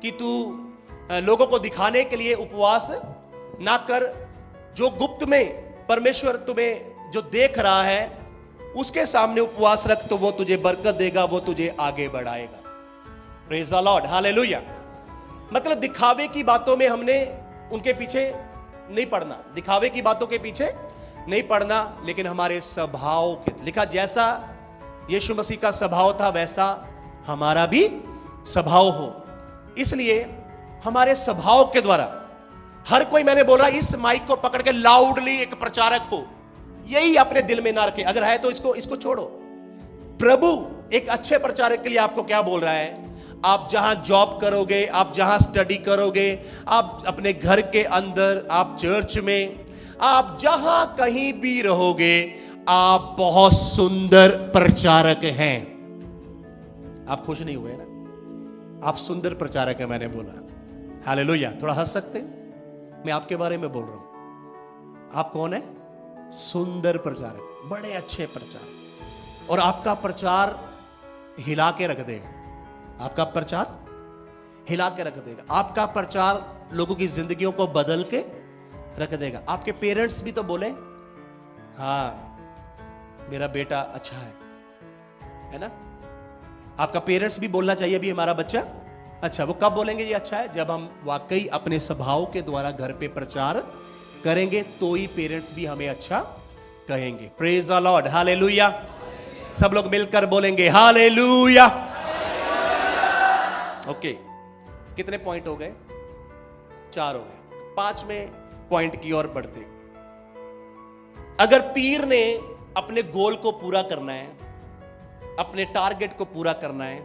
कि तू लोगों को दिखाने के लिए उपवास ना कर। जो गुप्त में परमेश्वर तुम्हें जो देख रहा है उसके सामने उपवास रख, तो वो तुझे बरकत देगा, वो तुझे आगे बढ़ाएगा। Praise the lord. हालेलुया। मतलब दिखावे की बातों में हमने उनके पीछे नहीं पड़ना, दिखावे की बातों के पीछे नहीं पड़ना, लेकिन हमारे स्वभाव के, लिखा जैसा यीशु मसीह का स्वभाव था वैसा हमारा भी स्वभाव हो। इसलिए हमारे स्वभाव के द्वारा हर कोई, मैंने बोला, इस माइक को पकड़ के लाउडली एक प्रचारक हो, यही अपने दिल में ना रखे। अगर है तो इसको छोड़ो। प्रभु एक अच्छे प्रचारक के लिए आपको क्या बोल रहा है? आप जहां जॉब करोगे, आप जहां स्टडी करोगे, आप अपने घर के अंदर, आप चर्च में, आप जहां कहीं भी रहोगे, आप बहुत सुंदर प्रचारक हैं। आप खुश नहीं हुए ना? आप सुंदर प्रचारक है, मैंने बोला। हालेलुया। थोड़ा हंस सकते हैं? मैं आपके बारे में बोल रहा हूं। आप कौन है? सुंदर प्रचारक, बड़े अच्छे प्रचारक। और आपका प्रचार हिला के रख देगा। आपका प्रचार हिला के रख देगा। आपका प्रचार लोगों की जिंदगियों को बदल के रख देगा। आपके पेरेंट्स भी तो बोले, हाँ मेरा बेटा अच्छा है ना? आपका पेरेंट्स भी बोलना चाहिए भी हमारा बच्चा अच्छा। वो कब बोलेंगे ये अच्छा है? जब हम वाकई अपने स्वभाव के द्वारा घर पे प्रचार करेंगे, तो ही पेरेंट्स भी हमें अच्छा कहेंगे। Praise the lord, hallelujah. सब लोग मिलकर बोलेंगे हालेलुया। ओके, कितने पॉइंट हो गए? 4 हो गए। 5वें पॉइंट की ओर बढ़ते हैं। अगर तीर ने अपने गोल को पूरा करना है, अपने टारगेट को पूरा करना है,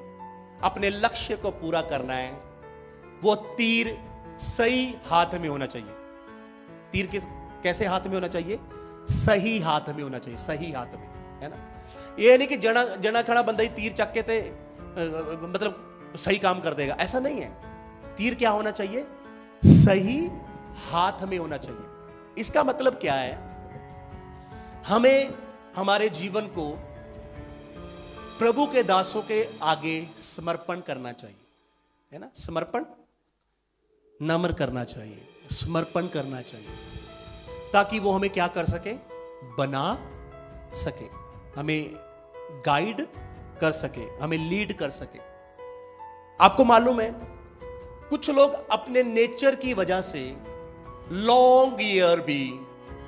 अपने लक्ष्य को पूरा करना है, वो तीर सही हाथ में होना चाहिए। तीर कैसे हाथ में होना चाहिए? सही हाथ में होना चाहिए, सही हाथ में, है ना। ये नहीं कि जना खड़ा बंदा ही तीर चक्के थे मतलब सही काम कर देगा, ऐसा नहीं है। तीर क्या होना चाहिए? सही हाथ में होना चाहिए। इसका मतलब क्या है? हमें हमारे जीवन को प्रभु के दासों के आगे समर्पण करना चाहिए, है ना। समर्पण, नम्र करना चाहिए, समर्पण करना चाहिए, ताकि वो हमें क्या कर सके? बना सके, हमें गाइड कर सके, हमें लीड कर सके। आपको मालूम है, कुछ लोग अपने नेचर की वजह से लॉन्ग ईयर भी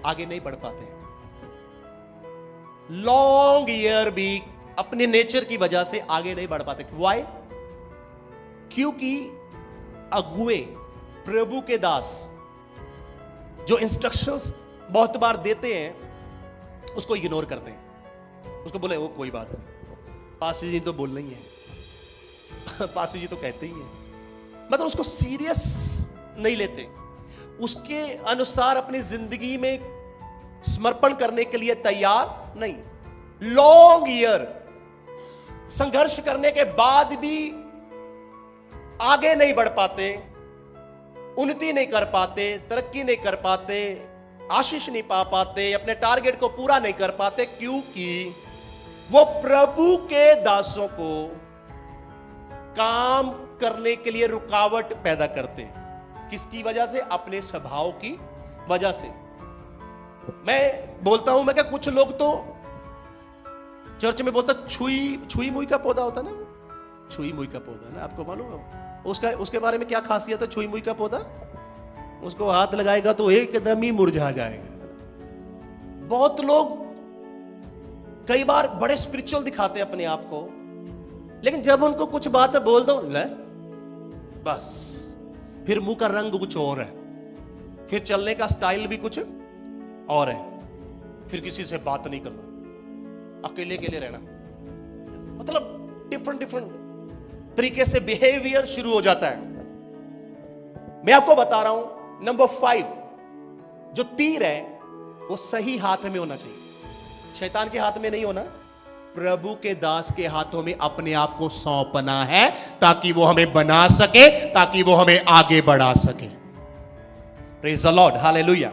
आगे नहीं बढ़ पाते हैं। लॉन्ग ईयर भी अपने नेचर की वजह से आगे नहीं बढ़ पाते। व्हाई? क्योंकि अगुए, प्रभु के दास जो इंस्ट्रक्शंस बहुत बार देते हैं उसको इग्नोर करते हैं। उसको बोले वो कोई बात नहीं, पासी जी तो बोलना ही है, पासी जी तो कहते ही हैं, मतलब उसको सीरियस नहीं लेते। उसके अनुसार अपनी जिंदगी में समर्पण करने के लिए तैयार नहीं। लॉन्ग ईयर संघर्ष करने के बाद भी आगे नहीं बढ़ पाते, उन्नति नहीं कर पाते, तरक्की नहीं कर पाते, आशीष नहीं पा पाते, अपने टारगेट को पूरा नहीं कर पाते, क्योंकि वो प्रभु के दासों को काम करने के लिए रुकावट पैदा करते हैं। किसकी वजह से? अपने स्वभाव की वजह से। मैं बोलता हूं, मैं क्या, कुछ लोग तो चर्च में बोलता छुई मुई का पौधा होता ना, छुई मुई का पौधा ना, आपको मालूम है उसके बारे में क्या खासियत है? छुई मुई का पौधा, उसको हाथ लगाएगा तो एकदम ही मुरझा जाएगा। बहुत लोग कई बार बड़े स्पिरिचुअल दिखाते हैं अपने आप को, लेकिन जब उनको कुछ बात बोल दो, ले बस फिर मुंह का रंग कुछ और है, फिर चलने का स्टाइल भी कुछ और है, फिर किसी से बात नहीं करना, अकेले अकेले रहना, मतलब डिफरेंट तरीके से बिहेवियर शुरू हो जाता है। मैं आपको बता रहा हूं, नंबर 5 जो तीर है वो सही हाथ में होना चाहिए, शैतान के हाथ में नहीं होना। प्रभु के दास के हाथों में अपने आप को सौंपना है, ताकि वो हमें बना सके, ताकि वो हमें आगे बढ़ा सके। Praise the lord, hallelujah.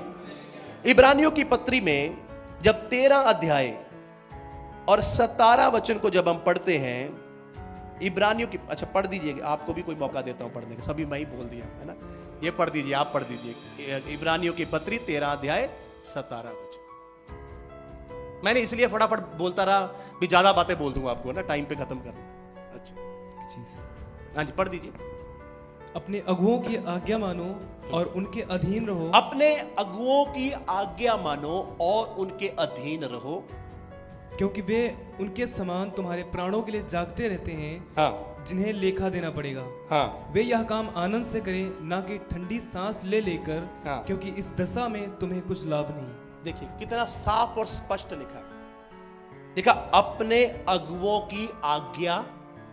इब्रानियों की पत्री में जब 13 अध्याय और 17 वचन को जब हम पढ़ते हैं, इब्रानियों की, अच्छा पढ़ दीजिए, आपको भी कोई मौका देता हूं पढ़ने का, सभी मैं ही बोल दिया है ना, ये पढ़ दीजिए, आप पढ़ दीजिए इब्रानियों की पत्री 13 अध्याय 17 वचन। मैंने इसलिए फटाफट बोलता रहा भी ज्यादा बातें बोल दूंगा आपको ना, टाइम पे खत्म करना। अच्छा हाँ जी, पढ़ दीजिए। अपने अगुओं की आज्ञा मानो और उनके अधीन रहो। अपने अगुओं की आज्ञा मानो और उनके अधीन रहो, क्योंकि वे उनके समान तुम्हारे प्राणों के लिए जागते रहते हैं, हाँ, जिन्हें लेखा देना पड़ेगा। हाँ, वे यह काम आनंद से करें, ना कि ठंडी सांस ले लेकर, हाँ। क्योंकि इस दशा में तुम्हें कुछ लाभ नहीं। देखिए कितना साफ और स्पष्ट लिखा है। लिखा अपने अगुओं की आज्ञा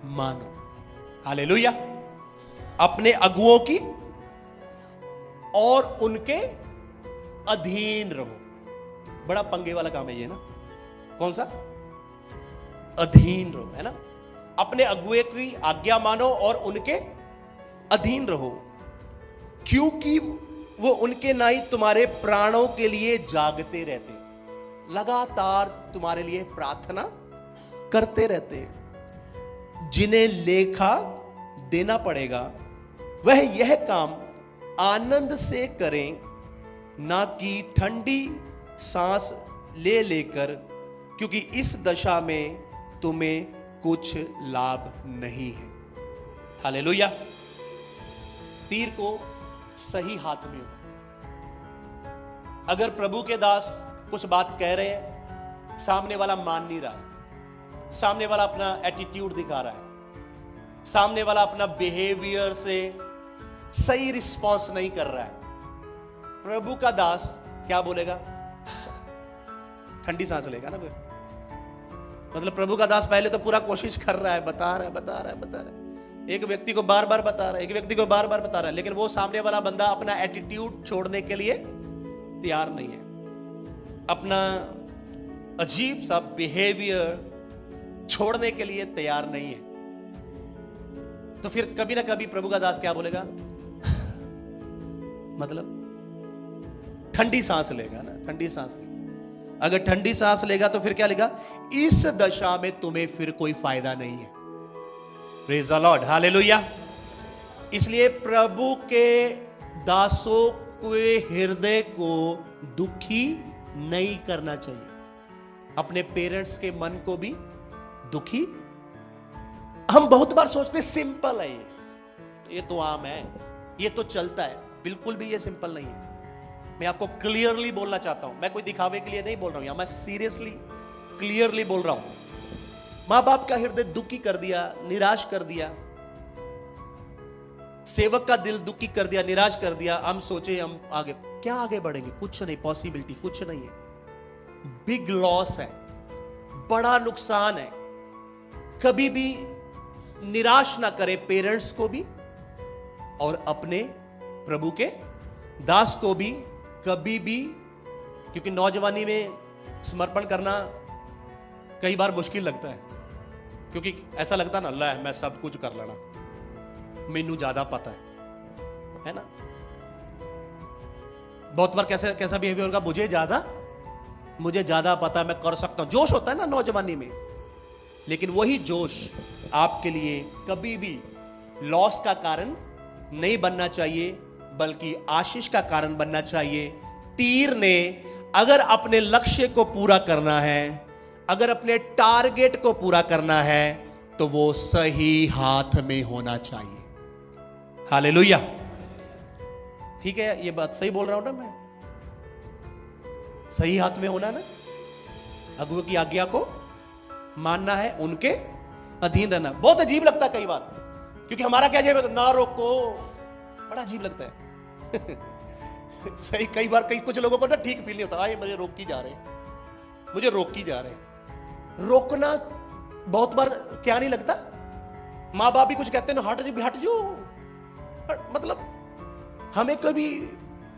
मानो, हालेलुया। अपने अगुओं की और उनके अधीन रहो। बड़ा पंगे वाला काम है ये ना, कौन सा? अधीन रहो, है ना। अपने अगुए की आज्ञा मानो और उनके अधीन रहो, क्योंकि वो उनके नाई तुम्हारे प्राणों के लिए जागते रहते, लगातार तुम्हारे लिए प्रार्थना करते रहते, जिन्हें लेखा देना पड़ेगा। वह यह काम आनंद से करें, ना कि ठंडी सांस ले लेकर, क्योंकि इस दशा में तुम्हें कुछ लाभ नहीं है। हालेलुया। तीर को सही हाथ में हो। अगर प्रभु के दास कुछ बात कह रहे हैं, सामने वाला मान नहीं रहा है, सामने वाला अपना एटीट्यूड दिखा रहा है, सामने वाला अपना बिहेवियर से सही रिस्पॉन्स नहीं कर रहा है, प्रभु का दास क्या बोलेगा? ठंडी सांस लेगा ना फिर। मतलब प्रभु का दास पहले तो पूरा कोशिश कर रहा है, बता रहा है, एक व्यक्ति को बार बार बता रहा है, एक व्यक्ति को बार बार बता रहा है, लेकिन वो सामने वाला बंदा अपना एटीट्यूड छोड़ने के लिए तैयार नहीं है, अपना अजीब सा बिहेवियर छोड़ने के लिए तैयार नहीं है। तो फिर कभी ना कभी प्रभु का दास क्या बोलेगा? मतलब ठंडी सांस लेगा ना, ठंडी सांस लेगा। अगर ठंडी सांस लेगा तो फिर क्या लेगा? इस दशा में तुम्हें फिर कोई फायदा नहीं है। Praise the lord, hallelujah. इसलिए प्रभु के दासों के हृदय को दुखी नहीं करना चाहिए, अपने पेरेंट्स के मन को भी दुखी। हम बहुत बार सोचते सिंपल है ये तो आम है, ये तो चलता है। बिल्कुल भी ये सिंपल नहीं है। मैं आपको क्लियरली बोलना चाहता हूं, मैं कोई दिखावे के लिए नहीं बोल रहा हूं, या मैं सीरियसली क्लियरली बोल रहा हूं। मां बाप का हृदय दुखी कर दिया, निराश कर दिया, सेवक का दिल दुखी कर दिया, निराश कर दिया। हम सोचे हम आगे क्या आगे बढ़ेंगे? कुछ नहीं, पॉसिबिलिटी कुछ नहीं है। बिग लॉस है, बड़ा नुकसान है। कभी भी निराश ना करे पेरेंट्स को भी और अपने प्रभु के दास को भी कभी भी, क्योंकि नौजवानी में समर्पण करना कई बार मुश्किल लगता है, क्योंकि ऐसा लगता ना, अल्लाह मैं सब कुछ कर लेना, मैनू ज्यादा पता है ना। बहुत बार कैसा बिहेवियर होगा? मुझे ज्यादा पता है, मैं कर सकता हूं। जोश होता है ना नौजवानी में, लेकिन वही जोश आपके लिए कभी भी लॉस का कारण नहीं बनना चाहिए, बल्कि आशीष का कारण बनना चाहिए। तीर ने अगर अपने लक्ष्य को पूरा करना है, अगर अपने टारगेट को पूरा करना है, तो वो सही हाथ में होना चाहिए। हालेलुया, ठीक है? ये बात सही बोल रहा हूं ना मैं? सही हाथ में होना ना, अगुओं की आज्ञा को मानना है, उनके अधीन रहना। बहुत अजीब लगता है कई बार, क्योंकि हमारा क्या जवाब? ना रोको, बड़ा अजीब लगता है। सही, कई बार कुछ लोगों को ना ठीक फील नहीं होता, आए मुझे रोक की जा रहे। रोकना बहुत बार क्या नहीं लगता? माँ बाप भी कुछ कहते हैं ना, हट जो। मतलब हमें कभी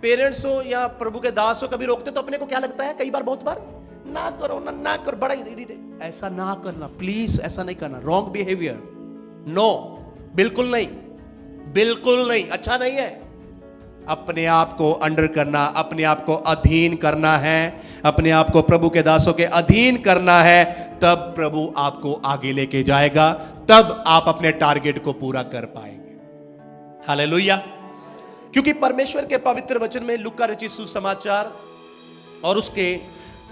पेरेंट्स हो या प्रभु के दास हो कभी रोकते तो अपने को क्या लगता है? कई बार, बहुत बार, ना करो ना करो, बड़ा ही ऐसा ना करना, प्लीज ऐसा नहीं करना, रॉन्ग बिहेवियर, नो, बिल्कुल नहीं, अच्छा नहीं है। अपने आप को अंडर करना, अपने आप को अधीन करना है, अपने आप को प्रभु के दासों के अधीन करना है, तब प्रभु आपको आगे लेके जाएगा, तब आप अपने टारगेट को पूरा कर पाएंगे। हालेलुया। क्योंकि परमेश्वर के पवित्र वचन में लूका रचित सुसमाचार और उसके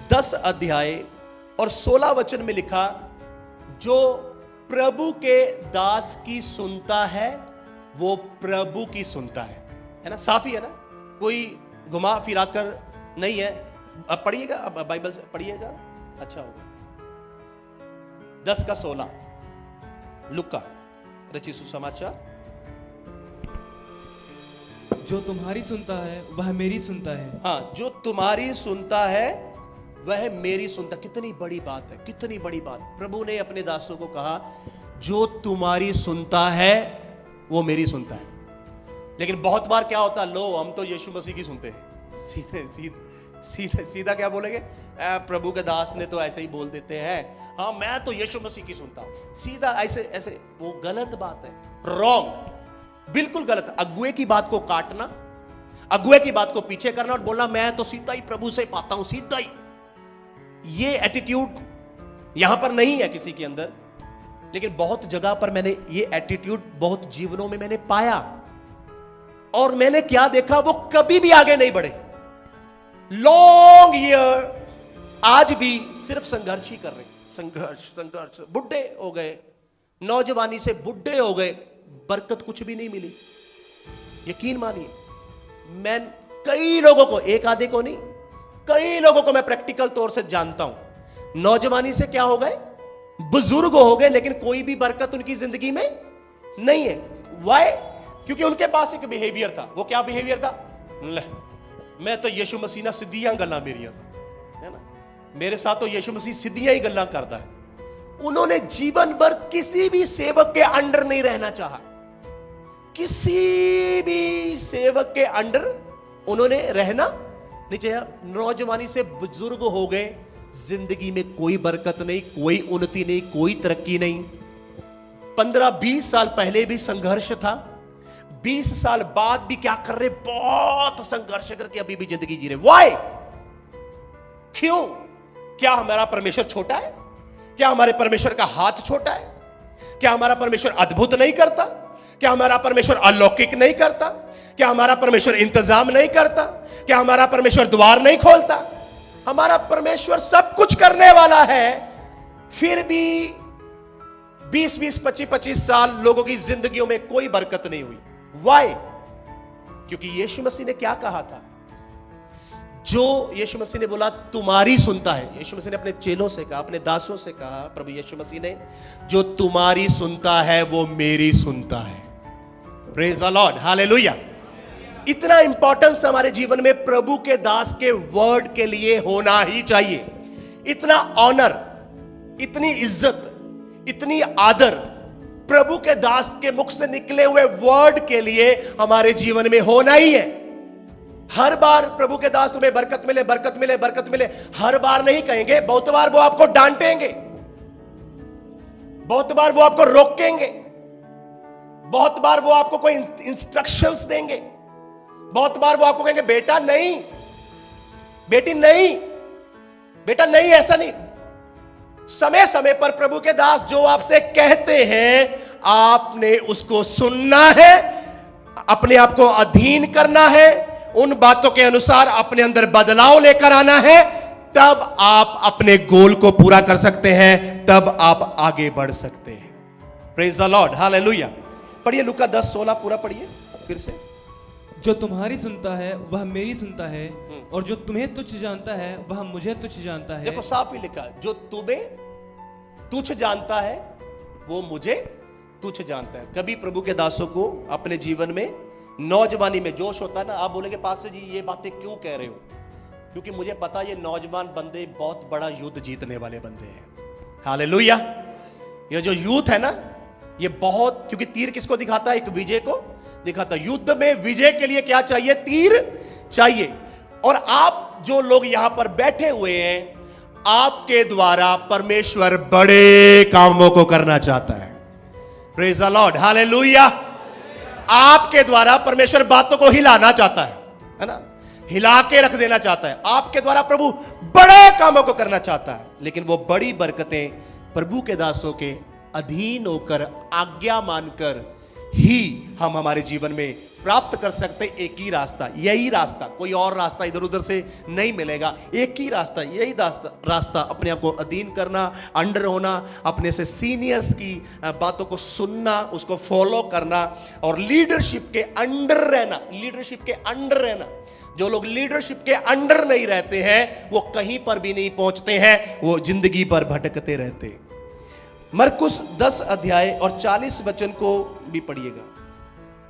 10 अध्याय और 16 वचन में लिखा, जो प्रभु के दास की सुनता है वो प्रभु की सुनता है ना? साफ ही है ना, कोई घुमा फिरा कर नहीं है। अब पढ़िएगा, अब बाइबल से पढ़िएगा, अच्छा होगा। 10 का 16 लूका रचित सुसमाचार। जो तुम्हारी सुनता है वह मेरी सुनता है। हाँ, जो तुम्हारी सुनता है वह मेरी सुनता। कितनी बड़ी बात है, कितनी बड़ी बात। प्रभु ने अपने दासों को कहा, जो तुम्हारी सुनता है वो मेरी सुनता है। लेकिन बहुत बार क्या होता है, लो हम तो यीशु मसीह की सुनते हैं। सीधा क्या बोलेंगे? प्रभु के दास ने तो ऐसे ही बोल देते हैं, हाँ मैं तो यीशु मसीह की सुनता हूं। सीधा ऐसे, वो गलत बात है, रॉन्ग, बिल्कुल गलत। अगुए की बात को काटना, अगुए की बात को पीछे करना और बोलना मैं तो सीधा ही प्रभु से पाता हूं, सीधा ही। ये एटीट्यूड यहां पर नहीं है किसी के अंदर, लेकिन बहुत जगह पर मैंने ये एटीट्यूड बहुत जीवनों में मैंने पाया, और मैंने क्या देखा, वो कभी भी आगे नहीं बढ़े। लॉन्ग ईयर आज भी सिर्फ संघर्ष ही कर रहे हैं, संघर्ष। बुढ़े हो गए, नौजवानी से बुढ़े हो गए, बरकत कुछ भी नहीं मिली। यकीन मानिए, मैं कई लोगों को, एक आधे को नहीं, कई लोगों को मैं प्रैक्टिकल तौर से जानता हूं, नौजवानी से क्या हो गए, बुजुर्ग हो गए, लेकिन कोई भी बरकत उनकी जिंदगी में नहीं है। वाई? क्योंकि उनके पास एक बिहेवियर था। वो क्या बिहेवियर था? ले, मैं तो यीशु मसीह ना सीधियां गल्लां मेरियां था, है ना, मेरे साथ तो यीशु मसीह सीधियां ही गल्लां करता है। उन्होंने जीवन भर किसी भी सेवक के अंडर नहीं रहना चाहा, किसी भी सेवक के अंडर उन्होंने रहना नहीं चाहा। नौजवानी से बुजुर्ग हो गए, जिंदगी में कोई बरकत नहीं, कोई उन्नति नहीं, कोई तरक्की नहीं। 15-20 साल पहले भी संघर्ष था, 20 साल बाद भी क्या कर रहे, बहुत संघर्ष करके अभी भी जिंदगी जी रहे। वाई? क्यों? क्या हमारा परमेश्वर छोटा है? क्या हमारे परमेश्वर का हाथ छोटा है? क्या हमारा परमेश्वर अद्भुत नहीं करता? क्या हमारा परमेश्वर अलौकिक नहीं करता? क्या हमारा परमेश्वर इंतजाम नहीं करता? क्या हमारा परमेश्वर द्वार नहीं खोलता? हमारा परमेश्वर सब कुछ करने वाला है, फिर भी 20-20, 25-25 साल लोगों की जिंदगियों में कोई बरकत नहीं हुई। वाई? क्योंकि यीशु मसीह ने क्या कहा था? जो यीशु मसीह ने बोला तुम्हारी सुनता है, यीशु मसीह ने अपने चेलों से कहा, अपने दासों से कहा, प्रभु यीशु मसीह ने, जो तुम्हारी सुनता है वो मेरी सुनता है। Praise the lord, hallelujah. इतना इंपॉर्टेंस हमारे जीवन में प्रभु के दास के वर्ड के लिए होना ही चाहिए। इतना ऑनर, इतनी इज्जत, इतनी आदर प्रभु के दास के मुख से निकले हुए वर्ड के लिए हमारे जीवन में होना ही है। हर बार प्रभु के दास तुम्हें बरकत मिले, बरकत मिले, बरकत मिले, हर बार नहीं कहेंगे। बहुत बार वो आपको डांटेंगे, बहुत बार वो आपको रोकेंगे, बहुत बार वो आपको कोई इंस्ट्रक्शंस देंगे, बहुत बार वो आपको कहेंगे बेटा नहीं, बेटी नहीं, बेटा नहीं, ऐसा नहीं। समय समय पर प्रभु के दास जो आपसे कहते हैं, आपने उसको सुनना है, अपने आप को अधीन करना है, उन बातों के अनुसार अपने अंदर बदलाव लेकर आना है, तब आप अपने गोल को पूरा कर सकते हैं, तब आप आगे बढ़ सकते हैं। Praise the lord, hallelujah. पढ़िए लूका 10:16 पूरा पढ़िए फिर से। जो तुम्हारी सुनता है वह मेरी सुनता है, और जो तुम्हें तुच्छ जानता है वह मुझे तुच्छ जानता है। देखो साफ ही लिखा, जो तुम्हें तुच्छ जानता है वो मुझे तुच्छ जानता है। कभी प्रभु के दासों को अपने जीवन में नौजवानी में जोश होता है ना, आप बोलेंगे पास्टर जी ये बातें क्यों कह रहे हो? क्योंकि मुझे पता ये नौजवान बंदे बहुत बड़ा युद्ध जीतने वाले बंदे हैं। हालेलुया। ये जो यूथ है ना, ये बहुत, क्योंकि तीर किसको दिखाता है? एक विजय को दिखाता है। युद्ध में विजय के लिए क्या चाहिए? तीर चाहिए। और आप जो लोग यहां पर बैठे हुए हैं, आपके द्वारा परमेश्वर बड़े कामों को करना चाहता है। Praise the lord, hallelujah. आपके द्वारा परमेश्वर बातों को हिलाना चाहता है ना, हिला के रख देना चाहता है। आपके द्वारा प्रभु बड़े कामों को करना चाहता है, लेकिन वो बड़ी बरकतें प्रभु के दासों के अधीन होकर, आज्ञा मानकर ही हम हमारे जीवन में प्राप्त कर सकते। एक ही रास्ता, यही रास्ता, कोई और रास्ता इधर उधर से नहीं मिलेगा। एक ही रास्ता, यही रास्ता, अपने आप को अधीन करना, अंडर होना, अपने से सीनियर्स की बातों को सुनना, उसको फॉलो करना, और लीडरशिप के अंडर रहना। लीडरशिप के अंडर रहना। जो लोग लीडरशिप के अंडर नहीं रहते हैं, वो कहीं पर भी नहीं पहुंचते हैं, वो जिंदगी पर भटकते रहते हैं। मरकुस 10:40 को भी पढ़िएगा।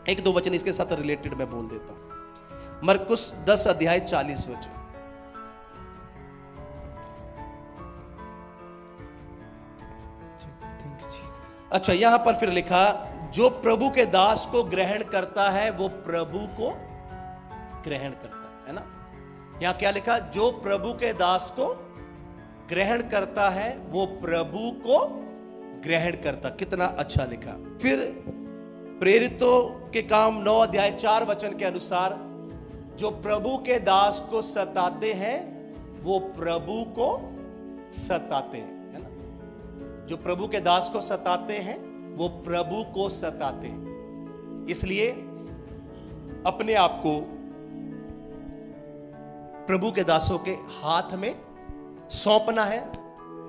एक दो वचन इसके साथ रिलेटेड मैं बोल देता हूं। मरकुस 10:40। अच्छा, यहां पर फिर लिखा, जो प्रभु के दास को ग्रहण करता है वो प्रभु को ग्रहण करता है ना। यहां क्या लिखा? जो प्रभु के दास को ग्रहण करता है वो प्रभु को ग्रहण करता। कितना अच्छा लिखा। फिर प्रेरितों के काम 9:4 के अनुसार, जो प्रभु के दास को सताते हैं वो प्रभु को सताते हैं, है ना। जो प्रभु के दास को सताते हैं वो प्रभु को सताते हैं। इसलिए अपने आप को प्रभु के दासों के हाथ में सौंपना है,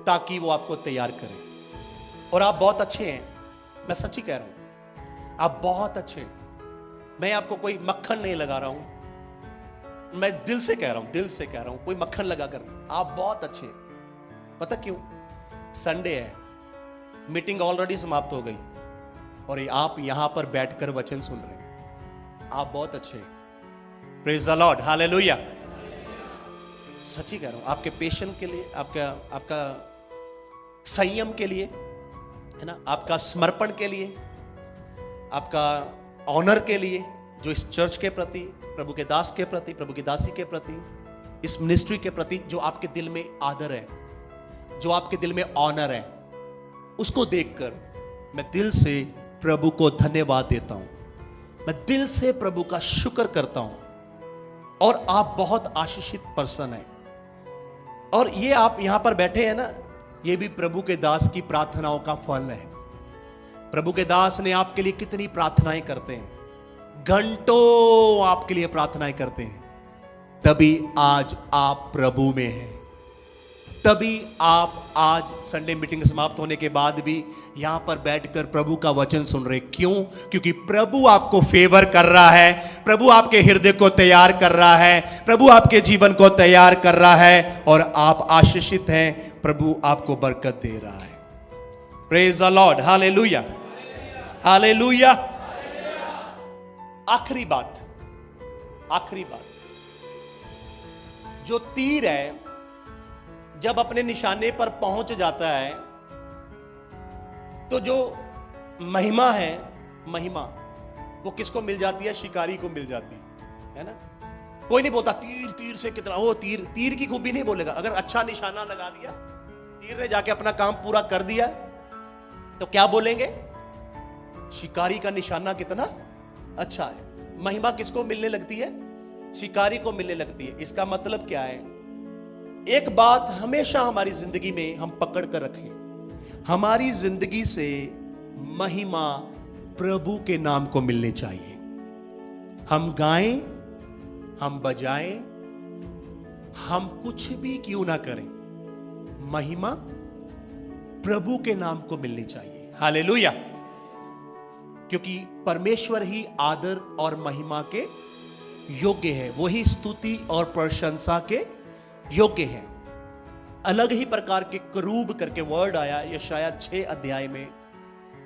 ताकि वो आपको तैयार करे। और आप बहुत अच्छे हैं, मैं सच्ची कह रहा हूं, आप बहुत अच्छे हैं। मैं आपको कोई मक्खन नहीं लगा रहा हूं, मैं दिल से कह रहा हूं, दिल से कह रहा हूं, कोई मक्खन लगा कर नहीं। आप बहुत अच्छे हैं, पता क्यों? संडे है, मीटिंग ऑलरेडी समाप्त हो गई और आप यहां पर बैठकर वचन सुन रहे हैं। आप बहुत अच्छे, प्रेज द लॉर्ड, हालेलुया। सच्ची कह रहा हूं, आपके पेशेंस के लिए, आपका संयम के लिए, है ना, आपका समर्पण के लिए, आपका ऑनर के लिए, जो इस चर्च के प्रति, प्रभु के दास के प्रति, प्रभु की दासी के प्रति, इस मिनिस्ट्री के प्रति जो आपके दिल में आदर है, जो आपके दिल में ऑनर है, उसको देखकर मैं दिल से प्रभु को धन्यवाद देता हूं, मैं दिल से प्रभु का शुक्र करता हूं। और आप बहुत आशीषित पर्सन हैं। और ये आप यहां पर बैठे हैं ना, ये भी प्रभु के दास की प्रार्थनाओं का फल है। प्रभु के दास ने आपके लिए कितनी प्रार्थनाएं करते हैं, घंटों आपके लिए प्रार्थनाएं करते हैं, तभी आज आप प्रभु में हैं। तभी आप आज संडे मीटिंग समाप्त होने के बाद भी यहां पर बैठकर प्रभु का वचन सुन रहे। क्यों? क्योंकि प्रभु आपको फेवर कर रहा है, प्रभु आपके हृदय को तैयार कर रहा है, प्रभु आपके जीवन को तैयार कर रहा है और आप आशीषित हैं, प्रभु आपको बरकत दे रहा है। Praise the lord, hallelujah, hallelujah. आखिरी बात, जो तीर है जब अपने निशाने पर पहुंच जाता है तो जो महिमा है, महिमा वो किसको मिल जाती है? शिकारी को मिल जाती है ना। कोई नहीं बोलता तीर से कितना, वो तीर की खूबी नहीं बोलेगा। अगर अच्छा निशाना लगा दिया, तीर ने जाके अपना काम पूरा कर दिया, तो क्या बोलेंगे? शिकारी का निशाना कितना अच्छा है। महिमा किसको मिलने लगती है? शिकारी को मिलने लगती है। इसका मतलब क्या है? एक बात हमेशा हमारी जिंदगी में हम पकड़ कर रखें, हमारी जिंदगी से महिमा प्रभु के नाम को मिलने चाहिए। हम गाएं, हम बजाएं, हम कुछ भी क्यों ना करें, महिमा प्रभु के नाम को मिलनी चाहिए। हालेलुया। क्योंकि परमेश्वर ही आदर और महिमा के योग्य है, वही स्तुति और प्रशंसा के योग्य है। अलग ही प्रकार के करूब करके वर्ड आया यशाया 6 अध्याय में,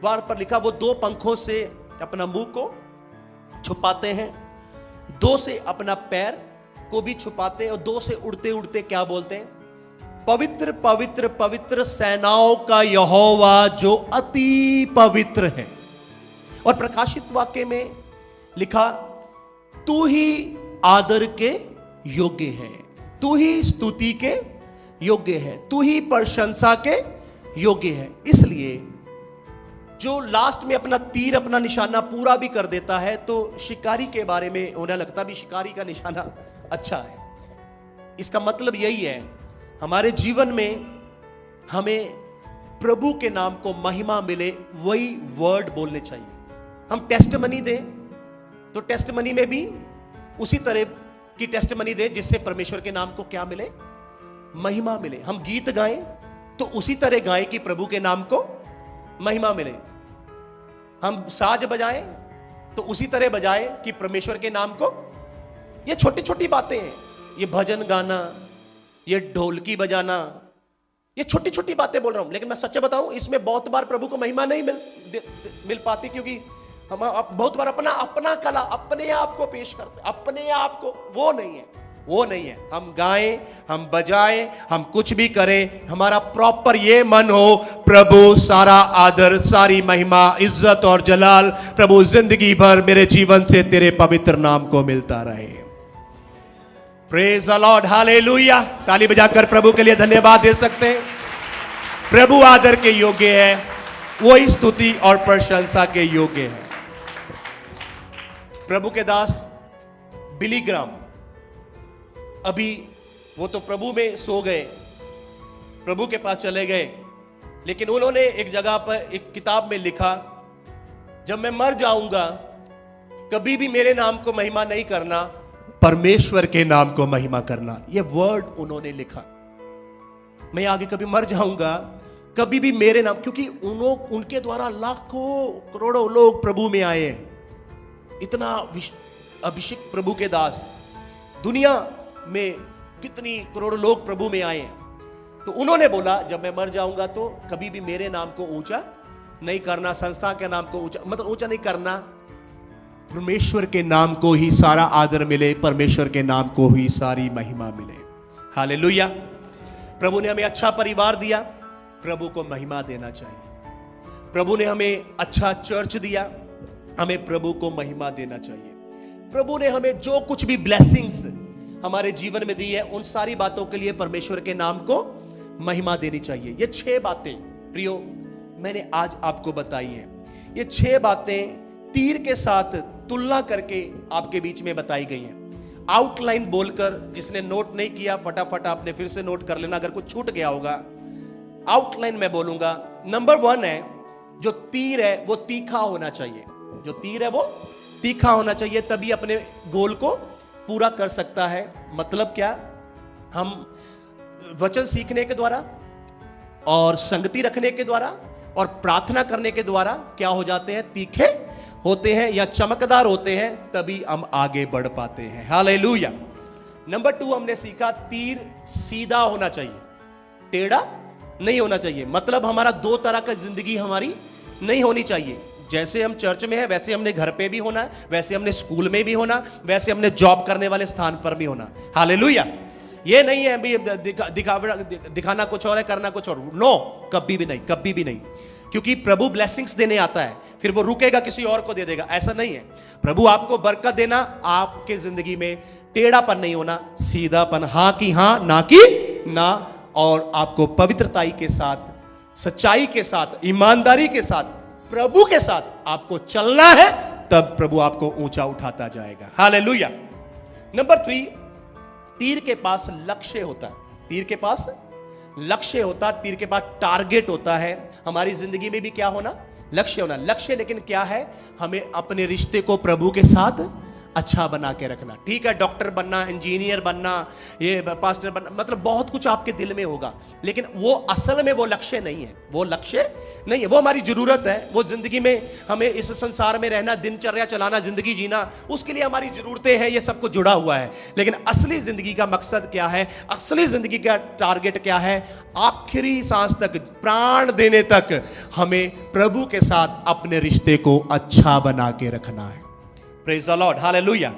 वहां पर लिखा, वो 2 पंखों से अपना मुंह को छुपाते हैं, 2 से अपना पैर को भी छुपाते हैं, और 2 से उड़ते उड़ते क्या बोलते हैं? पवित्र पवित्र पवित्र सेनाओं का यहोवा जो अति पवित्र है। और प्रकाशित वाक्य में लिखा, तू ही आदर के योग्य है, तू ही स्तुति के योग्य है, तू ही प्रशंसा के योग्य है। इसलिए जो लास्ट में अपना तीर, अपना निशाना पूरा भी कर देता है, तो शिकारी के बारे में उन्हें लगता भी शिकारी का निशाना अच्छा है। इसका मतलब यही है, हमारे जीवन में हमें प्रभु के नाम को महिमा मिले, वही वर्ड बोलने चाहिए। हम टेस्टमनी दें तो टेस्टमनी में भी उसी तरह की टेस्टमनी दें जिससे परमेश्वर के नाम को क्या मिले? महिमा मिले। हम गीत गाएं तो उसी तरह गाएं कि प्रभु के नाम को महिमा मिले। हम साज बजाएं तो उसी तरह बजाएं कि परमेश्वर के नाम को। ये छोटी छोटी बातें हैं, ये भजन गाना, ये ढोलकी बजाना, ये छोटी छोटी बातें बोल रहा हूं, लेकिन मैं सच बताऊं, इसमें बहुत बार प्रभु को महिमा नहीं मिल पाती, क्योंकि हम बहुत बार अपना कला अपने आप को पेश करते, अपने आप को। वो नहीं है। हम गाएं, हम बजाएं, हम कुछ भी करें, हमारा प्रॉपर ये मन हो, प्रभु सारा आदर, सारी महिमा, इज्जत और जलाल प्रभु जिंदगी भर मेरे जीवन से तेरे पवित्र नाम को मिलता रहे। Praise the lord, hallelujah. ताली बजाकर प्रभु के लिए धन्यवाद दे सकते हैं। प्रभु आदर के योग्य है, वही स्तुति और प्रशंसा के योग्य है। प्रभु के दास बिली ग्राम, अभी वो तो प्रभु में सो गए, प्रभु के पास चले गए, लेकिन उन्होंने एक जगह पर एक किताब में लिखा, जब मैं मर जाऊंगा कभी भी मेरे नाम को महिमा नहीं करना, परमेश्वर के नाम को महिमा करना। ये वर्ड उन्होंने लिखा। मैं आगे कभी मर जाऊंगा, कभी भी मेरे नाम, क्योंकि उनके द्वारा लाखों करोड़ों लोग प्रभु में आए हैं। इतना अभिषेक प्रभु के दास, दुनिया में कितनी करोड़ों लोग प्रभु में आए हैं। तो उन्होंने बोला जब मैं मर जाऊंगा तो कभी भी मेरे नाम को ऊंचा नहीं करना, संस्था के नाम को ऊंचा, मतलब ऊंचा नहीं करना, परमेश्वर के नाम को ही सारा आदर मिले, परमेश्वर के नाम को ही सारी महिमा मिले। हालेलुया। प्रभु ने हमें अच्छा परिवार दिया, प्रभु को महिमा देना चाहिए। प्रभु ने हमें अच्छा चर्च दिया, हमें प्रभु को महिमा देना चाहिए। प्रभु ने हमें जो कुछ भी ब्लेसिंग्स हमारे जीवन में दी है, उन सारी बातों के लिए परमेश्वर के नाम को महिमा देनी चाहिए। ये 6 बातें प्रियो मैंने आज आपको बताई हैं। ये 6 बातें तीर के साथ तुलना करके आपके बीच में बताई गई हैं। आउटलाइन बोलकर, जिसने नोट नहीं किया फटाफट आपने फिर से नोट कर लेना, अगर कुछ छूट गया होगा। आउटलाइन मैं बोलूंगा। नंबर 1 है, जो तीर है वो तीखा होना चाहिए। जो तीर है वो तीखा होना चाहिए, तभी अपने गोल को पूरा कर सकता है। मतलब क्या? हम वचन सीखने के द्वारा और संगति रखने के द्वारा और प्रार्थना करने के द्वारा क्या हो जाते हैं? तीखे होते हैं या चमकदार होते हैं, तभी हम आगे बढ़ पाते हैं। हालेलुया। नंबर 2 हमने सीखा, तीर सीधा होना चाहिए, टेढ़ा नहीं होना चाहिए। मतलब हमारा 2 तरह का जिंदगी हमारी नहीं होनी चाहिए। जैसे हम चर्च में है वैसे हमने घर पे भी होना है, वैसे हमने स्कूल में भी होना, वैसे हमने जॉब करने वाले स्थान पर भी होना। हालेलुया। ये नहीं है अभी दिखाना कुछ और है, करना कुछ और। नो, कभी भी नहीं, कभी भी नहीं। क्योंकि प्रभु ब्लेसिंग्स देने आता है, फिर वो रुकेगा किसी और को दे देगा, ऐसा नहीं है। प्रभु आपको बरकत देना, आपके जिंदगी में टेढ़ापन नहीं होना, सीधापन, हां की हां ना की ना, और आपको पवित्रताई के साथ, सच्चाई के साथ, ईमानदारी के साथ, प्रभु के साथ आपको चलना है, तब प्रभु आपको ऊंचा उठाता जाएगा। हालेलुया। नंबर 3, तीर के पास लक्ष्य होता है। तीर के पास लक्ष्य होता है, तीर के पास टारगेट होता है। हमारी जिंदगी में भी क्या होना? लक्ष्य होना। लक्ष्य लेकिन क्या है? हमें अपने रिश्ते को प्रभु के साथ अच्छा बना के रखना। ठीक है, डॉक्टर बनना, इंजीनियर बनना, ये पास्टर बनना, मतलब बहुत कुछ आपके दिल में होगा, लेकिन वो असल में वो लक्ष्य नहीं है। वो लक्ष्य नहीं है, वो हमारी जरूरत है। वो जिंदगी में हमें इस संसार में रहना, दिनचर्या चलाना, जिंदगी जीना, उसके लिए हमारी जरूरतें हैं, ये सब कुछ जुड़ा हुआ है। लेकिन असली जिंदगी का मकसद क्या है? असली जिंदगी का टारगेट क्या है? आखिरी सांस तक, प्राण देने तक हमें प्रभु के साथ अपने रिश्ते को अच्छा बना के रखना है। Praise the lord. Hallelujah.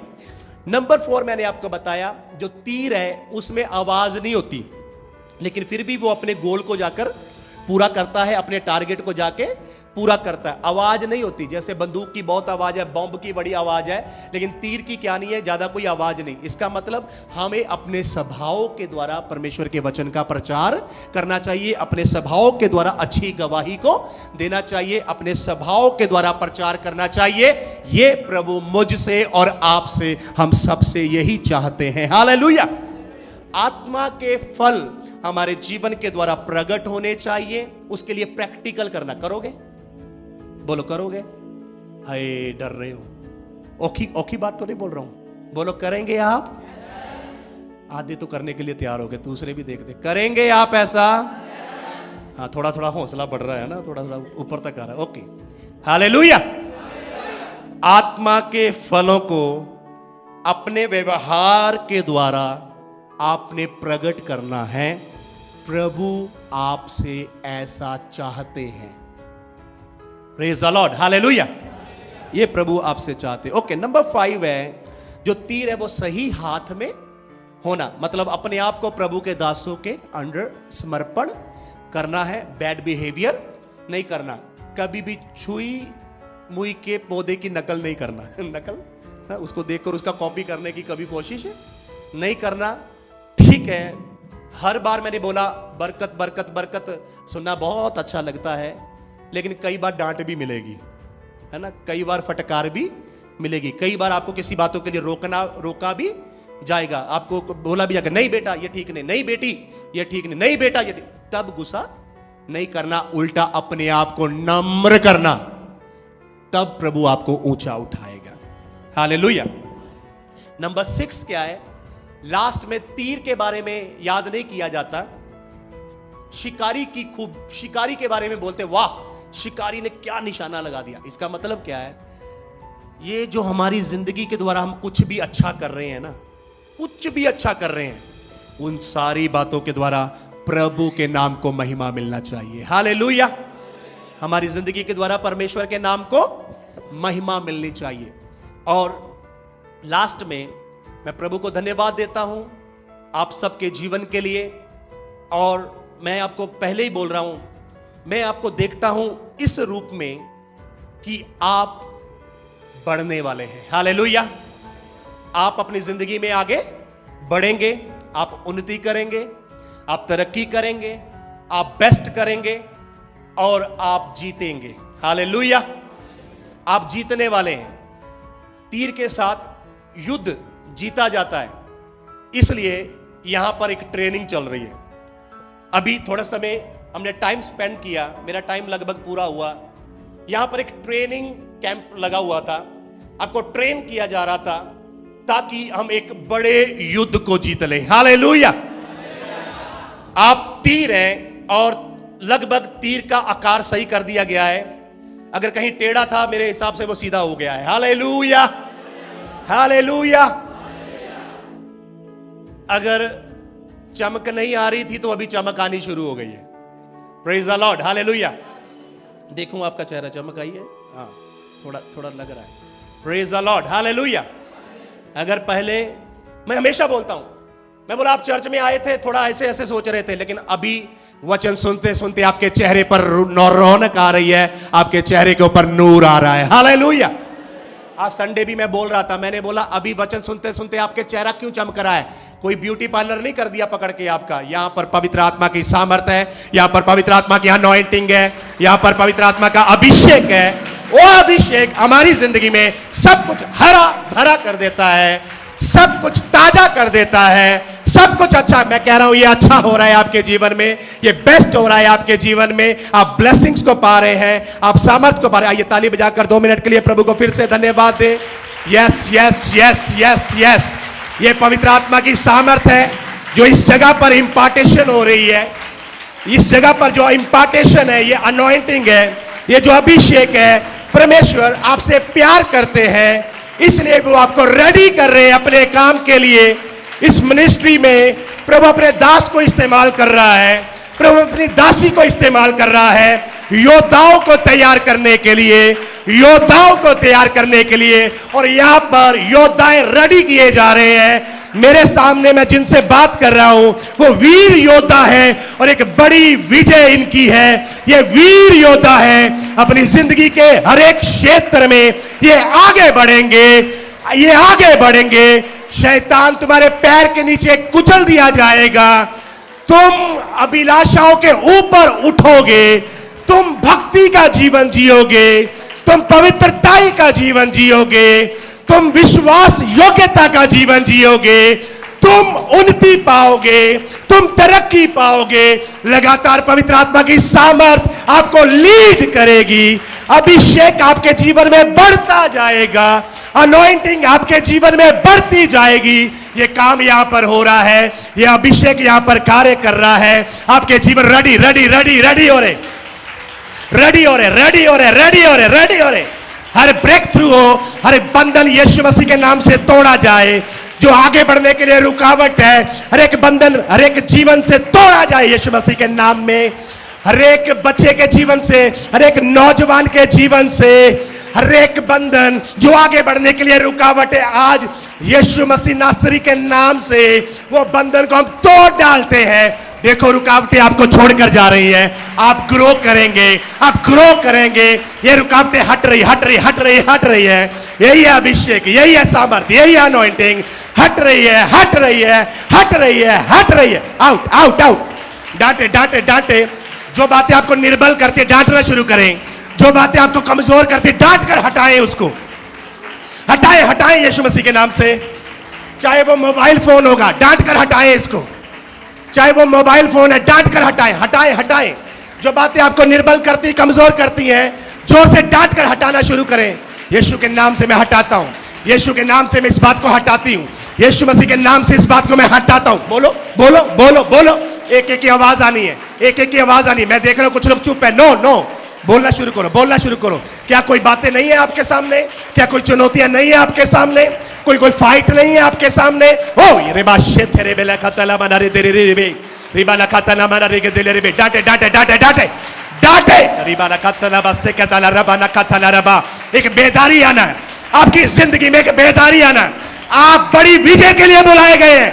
Number 4 मैंने आपको बताया, जो तीर है उसमें आवाज नहीं होती, लेकिन फिर भी वो अपने गोल को जाकर पूरा करता है, अपने टारगेट को जाके पूरा करता है। आवाज नहीं होती, जैसे बंदूक की बहुत आवाज है, बॉम्ब की बड़ी आवाज है, लेकिन तीर की क्या नहीं है? ज्यादा कोई आवाज नहीं। इसका मतलब हमें अपने स्वभाव के द्वारा परमेश्वर के वचन का प्रचार करना चाहिए, अपने स्वभाव के द्वारा अच्छी गवाही को देना चाहिए, अपने स्वभाव के द्वारा प्रचार करना चाहिए। ये प्रभु मुझसे और आपसे, हम सबसे यही चाहते हैं। हालेलुया। आत्मा के फल हमारे जीवन के द्वारा प्रकट होने चाहिए, उसके लिए प्रैक्टिकल करना। करोगे? बोलो करोगे? हाय, डर रहे हो। ओखी बात तो नहीं बोल रहा हूं। बोलो करेंगे आप? आधे तो करने के लिए तैयार हो गए, दूसरे भी देखते। करेंगे आप ऐसा? हाँ, थोड़ा थोड़ा हौसला बढ़ रहा है ना, थोड़ा थोड़ा ऊपर तक आ रहा है। Okay, hallelujah. आत्मा के फलों को अपने व्यवहार के द्वारा आपने प्रकट करना है। प्रभु आपसे ऐसा चाहते हैं। Praise the lord. हालेलुया। ये प्रभु आपसे चाहते। ओके, नंबर 5 है, जो तीर है वो सही हाथ में होना। मतलब अपने आप को प्रभु के दासों के अंडर समर्पण करना है। बैड बिहेवियर नहीं करना, कभी भी छुई मुई के पौधे की नकल नहीं करना। नकल ना, उसको देखकर उसका कॉपी करने की कभी कोशिश नहीं करना। ठीक है, हर बार मैंने बोला बरकत बरकत बरकत सुनना बहुत अच्छा लगता है, लेकिन कई बार डांट भी मिलेगी, है ना, कई बार फटकार भी मिलेगी, कई बार आपको किसी बातों के लिए रोका भी जाएगा, आपको बोला भी जाएगा नहीं बेटा ये ठीक नहीं, नहीं बेटी ये ठीक नहीं, नहीं बेटा ये ठीक। तब गुस्सा नहीं करना, उल्टा अपने आप को नम्र करना, तब प्रभु आपको ऊंचा उठाएगा। हालेलुया। नंबर 6 क्या है? लास्ट में तीर के बारे में याद नहीं किया जाता, शिकारी के बारे में बोलते, वाह शिकारी ने क्या निशाना लगा दिया। इसका मतलब क्या है? ये जो हमारी जिंदगी के द्वारा हम कुछ भी अच्छा कर रहे हैं ना, कुछ भी अच्छा कर रहे हैं, उन सारी बातों के द्वारा प्रभु के नाम को महिमा मिलना चाहिए। हालेलुया। हमारी जिंदगी के द्वारा परमेश्वर के नाम को महिमा मिलनी चाहिए। और लास्ट में मैं प्रभु को धन्यवाद देता हूं आप सबके जीवन के लिए। और मैं आपको पहले ही बोल रहा हूं, मैं आपको देखता हूं इस रूप में कि आप बढ़ने वाले हैं। हालेलुया। आप अपनी जिंदगी में आगे बढ़ेंगे, आप उन्नति करेंगे, आप तरक्की करेंगे, आप बेस्ट करेंगे और आप जीतेंगे। हालेलुया। आप जीतने वाले हैं। तीर के साथ युद्ध जीता जाता है, इसलिए यहां पर एक ट्रेनिंग चल रही है। अभी थोड़ा समय हमने टाइम स्पेंड किया, मेरा टाइम लगभग पूरा हुआ। यहां पर एक ट्रेनिंग कैंप लगा हुआ था, आपको ट्रेन किया जा रहा था ताकि हम एक बड़े युद्ध को जीत लें। हालेलुया। आप तीर हैं और लगभग तीर का आकार सही कर दिया गया है। अगर कहीं टेढ़ा था, मेरे हिसाब से वो सीधा हो गया है। हालेलुया। हालेलुया। अगर चमक नहीं आ रही थी तो अभी चमक आनी शुरू हो गई है। Praise the lord. हालेलुया। देखूं आपका चेहरा, चमक आई है? हाँ, थोड़ा थोड़ा लग रहा है। Praise the lord. हालेलुया। अगर पहले, मैं हमेशा बोलता हूं, मैं बोला आप चर्च में आए थे थोड़ा ऐसे ऐसे सोच रहे थे, लेकिन अभी वचन सुनते सुनते आपके चेहरे पर रौनक आ रही है, आपके चेहरे के ऊपर नूर आ रहा है। हालेलुया। आज संडे भी मैं बोल रहा था, मैंने बोला अभी वचन सुनते सुनते आपके चेहरा क्यों चमक रहा है? कोई ब्यूटी पार्लर नहीं कर दिया पकड़ के आपका। यहां पर पवित्र आत्मा की सामर्थ है, यहां पर पवित्र आत्मा की अनॉइंटिंग है, यहां पर पवित्र आत्मा का अभिषेक है। वो अभिषेक हमारी जिंदगी में सब कुछ हरा भरा कर देता है, सब कुछ ताजा कर देता है, सब कुछ अच्छा। मैं कह रहा हूं ये अच्छा हो रहा है आपके जीवन में, ये बेस्ट हो रहा है आपके जीवन में। आप ब्लेसिंग्स को पा रहे हैं, आप सामर्थ को पा रहे हैं। आइए ताली बजाकर 2 मिनट के लिए प्रभु को फिर से धन्यवाद दें। Yes yes yes yes yes. ये पवित्र आत्मा की सामर्थ है जो इस जगह पर इंपार्टेशन हो रही है। इस जगह पर जो इंपार्टेशन है, ये अनॉइंटिंग है, ये जो अभिषेक है, परमेश्वर आपसे प्यार करते हैं, इसलिए वो आपको रेडी कर रहे हैं अपने काम के लिए। इस मिनिस्ट्री में प्रभु अपने दास को इस्तेमाल कर रहा है, प्रभु अपनी दासी को इस्तेमाल कर रहा है योद्धाओं को तैयार करने के लिए, योद्धाओं को तैयार करने के लिए। और यहां पर योद्धाएं रेडी किए जा रहे हैं। मेरे सामने मैं जिनसे बात कर रहा हूं वो वीर योद्धा है और एक बड़ी विजय इनकी है। ये वीर योद्धा है, अपनी जिंदगी के हर एक क्षेत्र में ये आगे बढ़ेंगे, ये आगे बढ़ेंगे। शैतान तुम्हारे पैर के नीचे कुचल दिया जाएगा। तुम अभिलाषाओं के ऊपर उठोगे, तुम भक्ति का जीवन जियोगे, तुम पवित्रताई का जीवन जियोगे, तुम विश्वास योग्यता का जीवन जियोगे, तुम उन्नति पाओगे, तुम तरक्की पाओगे। लगातार पवित्र आत्मा की सामर्थ आपको लीड करेगी, अभिषेक आपके जीवन में बढ़ता जाएगा, अनॉइंटिंग आपके जीवन में बढ़ती जाएगी। ये काम यहां पर हो रहा है, ये अभिषेक यहां पर कार्य कर रहा है। आपके जीवन रेडी रेडी रेडी रेडी हो रहे, रेडी हो रहे, रेडी हो रहे, रेडी हो रहे, रेडी हो रहे। हर ब्रेक थ्रू हो, हर बंधन यीशु मसीह के नाम से तोड़ा जाए। जो आगे बढ़ने के लिए रुकावट है, हर एक बंधन, हर एक जीवन से तोड़ा जाए यीशु मसीह के नाम में। हर एक बच्चे के जीवन से, हर एक नौजवान के जीवन से, हर एक बंधन जो आगे बढ़ने के लिए रुकावट है, आज यीशु मसीह नासरी के नाम से वो बंधन को हम तोड़ डालते हैं। देखो रुकावटें आपको छोड़कर जा रही है, आप ग्रो करेंगे, आप ग्रो करेंगे। ये रुकावटें हट रही हट रही हट रही हट रही है। यही है अभिषेक, यही है सामर्थ्य, यही है अनॉइंटिंग। हट रही है हट रही है हट रही है हट रही है। Out out out. डांटे डांटे डांटे। जो बातें आपको निर्बल करती है डांटना शुरू करें, जो बातें आपको कमजोर करती है डांट कर हटाएं, उसको हटाएं हटाएं यीशु मसीह के नाम से। चाहे वो मोबाइल फोन होगा, डांट कर हटाएं इसको। चाहे वो मोबाइल फोन है, डांट कर हटाएं हटाएं हटाएं। जो बातें आपको निर्बल करती, कमजोर करती हैं, जोर से डांट कर हटाना शुरू करें। यीशु के नाम से मैं हटाता हूं, यीशु के नाम से मैं इस बात को हटाती हूं, यीशु मसीह के नाम से इस बात को मैं हटाता हूं। बोलो बोलो बोलो बोलो। एक एक की आवाज आनी है, एक एक की आवाज आनी है। मैं देख रहा हूं कुछ लोग चुप है। नो नो, बोलना शुरू करो, बोलना शुरू करो। क्या कोई बातें नहीं है आपके सामने? क्या कोई चुनौतियां नहीं है आपके सामने? कोई फाइट नहीं है आपके सामने? ओ ये रे बाशे तेरे बेला खतला बना रे तेरे रे। रिबाला कातला मारा रे के दिले रे बे डांटे डांटे डांटे डांटे डांटे रिबाला कातला बस से कतला रबा ना कतला रबा। एक बेदारी आना है आपकी जिंदगी में, एक बेदारी आना है। आप बड़ी विजय के लिए बुलाए गए हैं।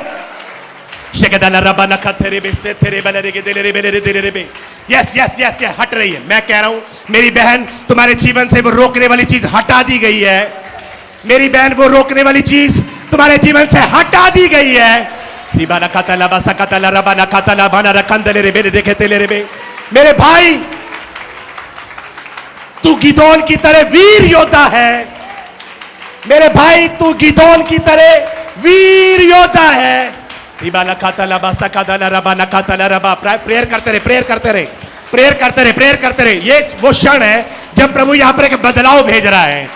शेकदाला रबा ना कतरे बे से तेरे बले रे के दिले रे बे दिले रे बे। यस यस यस यस हट रही है। मैं कह रहा हूं मेरी बहन, तुम्हारे जीवन से वो रोकने वाली चीज हटा दी गई है। मेरी बहन, वो रोकने वाली चीज तुम्हारे जीवन से हटा दी गई है। रिबाला कातला बसा कातला रबा ना कातला बना रकंदले रे बे देखे तेले रे बे। मेरे भाई, तू गिदोन की तरह वीर योद्धा है। मेरे भाई, तू गिदोन की तरह वीर योद्धा है। रिबाला कातला बसा कातला रबा ना कातला रबा। प्रेयर करते रहे, प्रेयर करते रहे, प्रेयर करते रहे, प्रेयर करते रहे। ये वो क्षण है जब प्रभु यहां पर एक बदलाव भेज रहा है।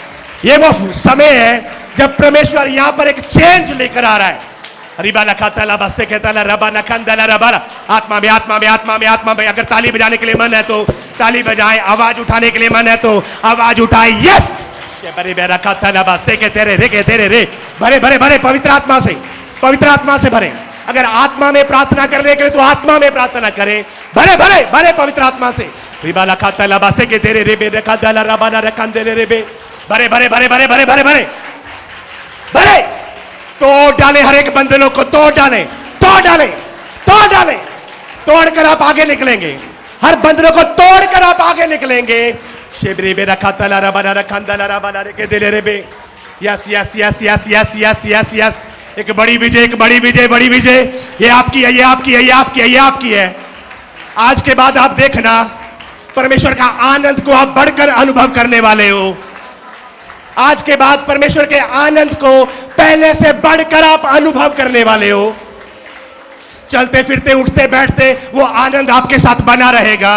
ये वो समय है जब परमेश्वर यहां पर एक चेंज लेकर आ रहा है। रिबाला कातला बसे कहता रबा ना कंदला रबाला। आत्मा में, आत्मा में, आत्मा में, आत्मा में। अगर ताली बजाने के लिए मन है तो ताली बजाएं, आवाज उठाने के लिए मन है तो आवाज उठाएं। यस शेबरे बेरा कातला बसे के तेरे रे के तेरे रे। भरे भरे भरे पवित्र आत्मा से, पवित्र आत्मा से भरे। अगर आत्मा में प्रार्थना करने के लिए तो आत्मा में प्रार्थना करें। भरे भरे भरे पवित्र आत्मा से। रिबाला कातला बसे के तेरे रे बे कातला रबा ना रकंदले रे बे। भरे भरे भरे भरे भरे भरे भरे भरे। तोड़ डाले, हर एक बंधनों को तोड़ डाले, तोड़ डाले, तोड़ डाले। तोड़कर आप आगे निकलेंगे। हर बंधनों को तोड़कर आप आगे निकलेंगे। शेबरे बे रखा तला रबा रखंदला रबा के दिले रे बे। Yes yes yes yes yes yes yes yes. एक बड़ी विजय, एक बड़ी विजय, बड़ी विजय। ये आपकी है, ये आपकी है, ये आपकी है, ये आपकी है। आज के बाद आप देखना परमेश्वर का आनंद को आप बढ़कर अनुभव करने वाले हो। आज के बाद परमेश्वर के आनंद को पहले से बढ़कर आप अनुभव करने वाले हो। चलते फिरते उठते बैठते वो आनंद आपके साथ बना रहेगा।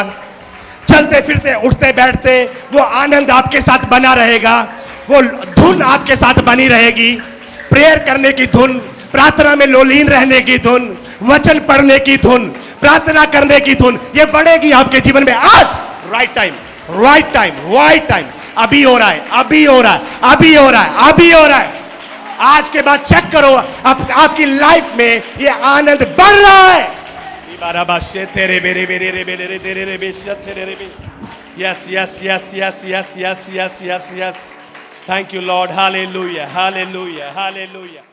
चलते फिरते उठते बैठते वो आनंद आपके साथ बना रहेगा। वो धुन आपके साथ बनी रहेगी। प्रेयर करने की धुन, प्रार्थना में लोलीन रहने की धुन, वचन पढ़ने की धुन, प्रार्थना करने की धुन, ये बढ़ेगी आपके जीवन में। आज right time, right time, right time. अभी हो रहा है, अभी हो रहा है, अभी हो रहा है, अभी हो रहा है। आज के बाद चेक करो आपकी लाइफ में ये आनंद बढ़ रहा है। Yes yes yes yes yes yes yes yes yes. Thank you Lord. Hallelujah, hallelujah, hallelujah.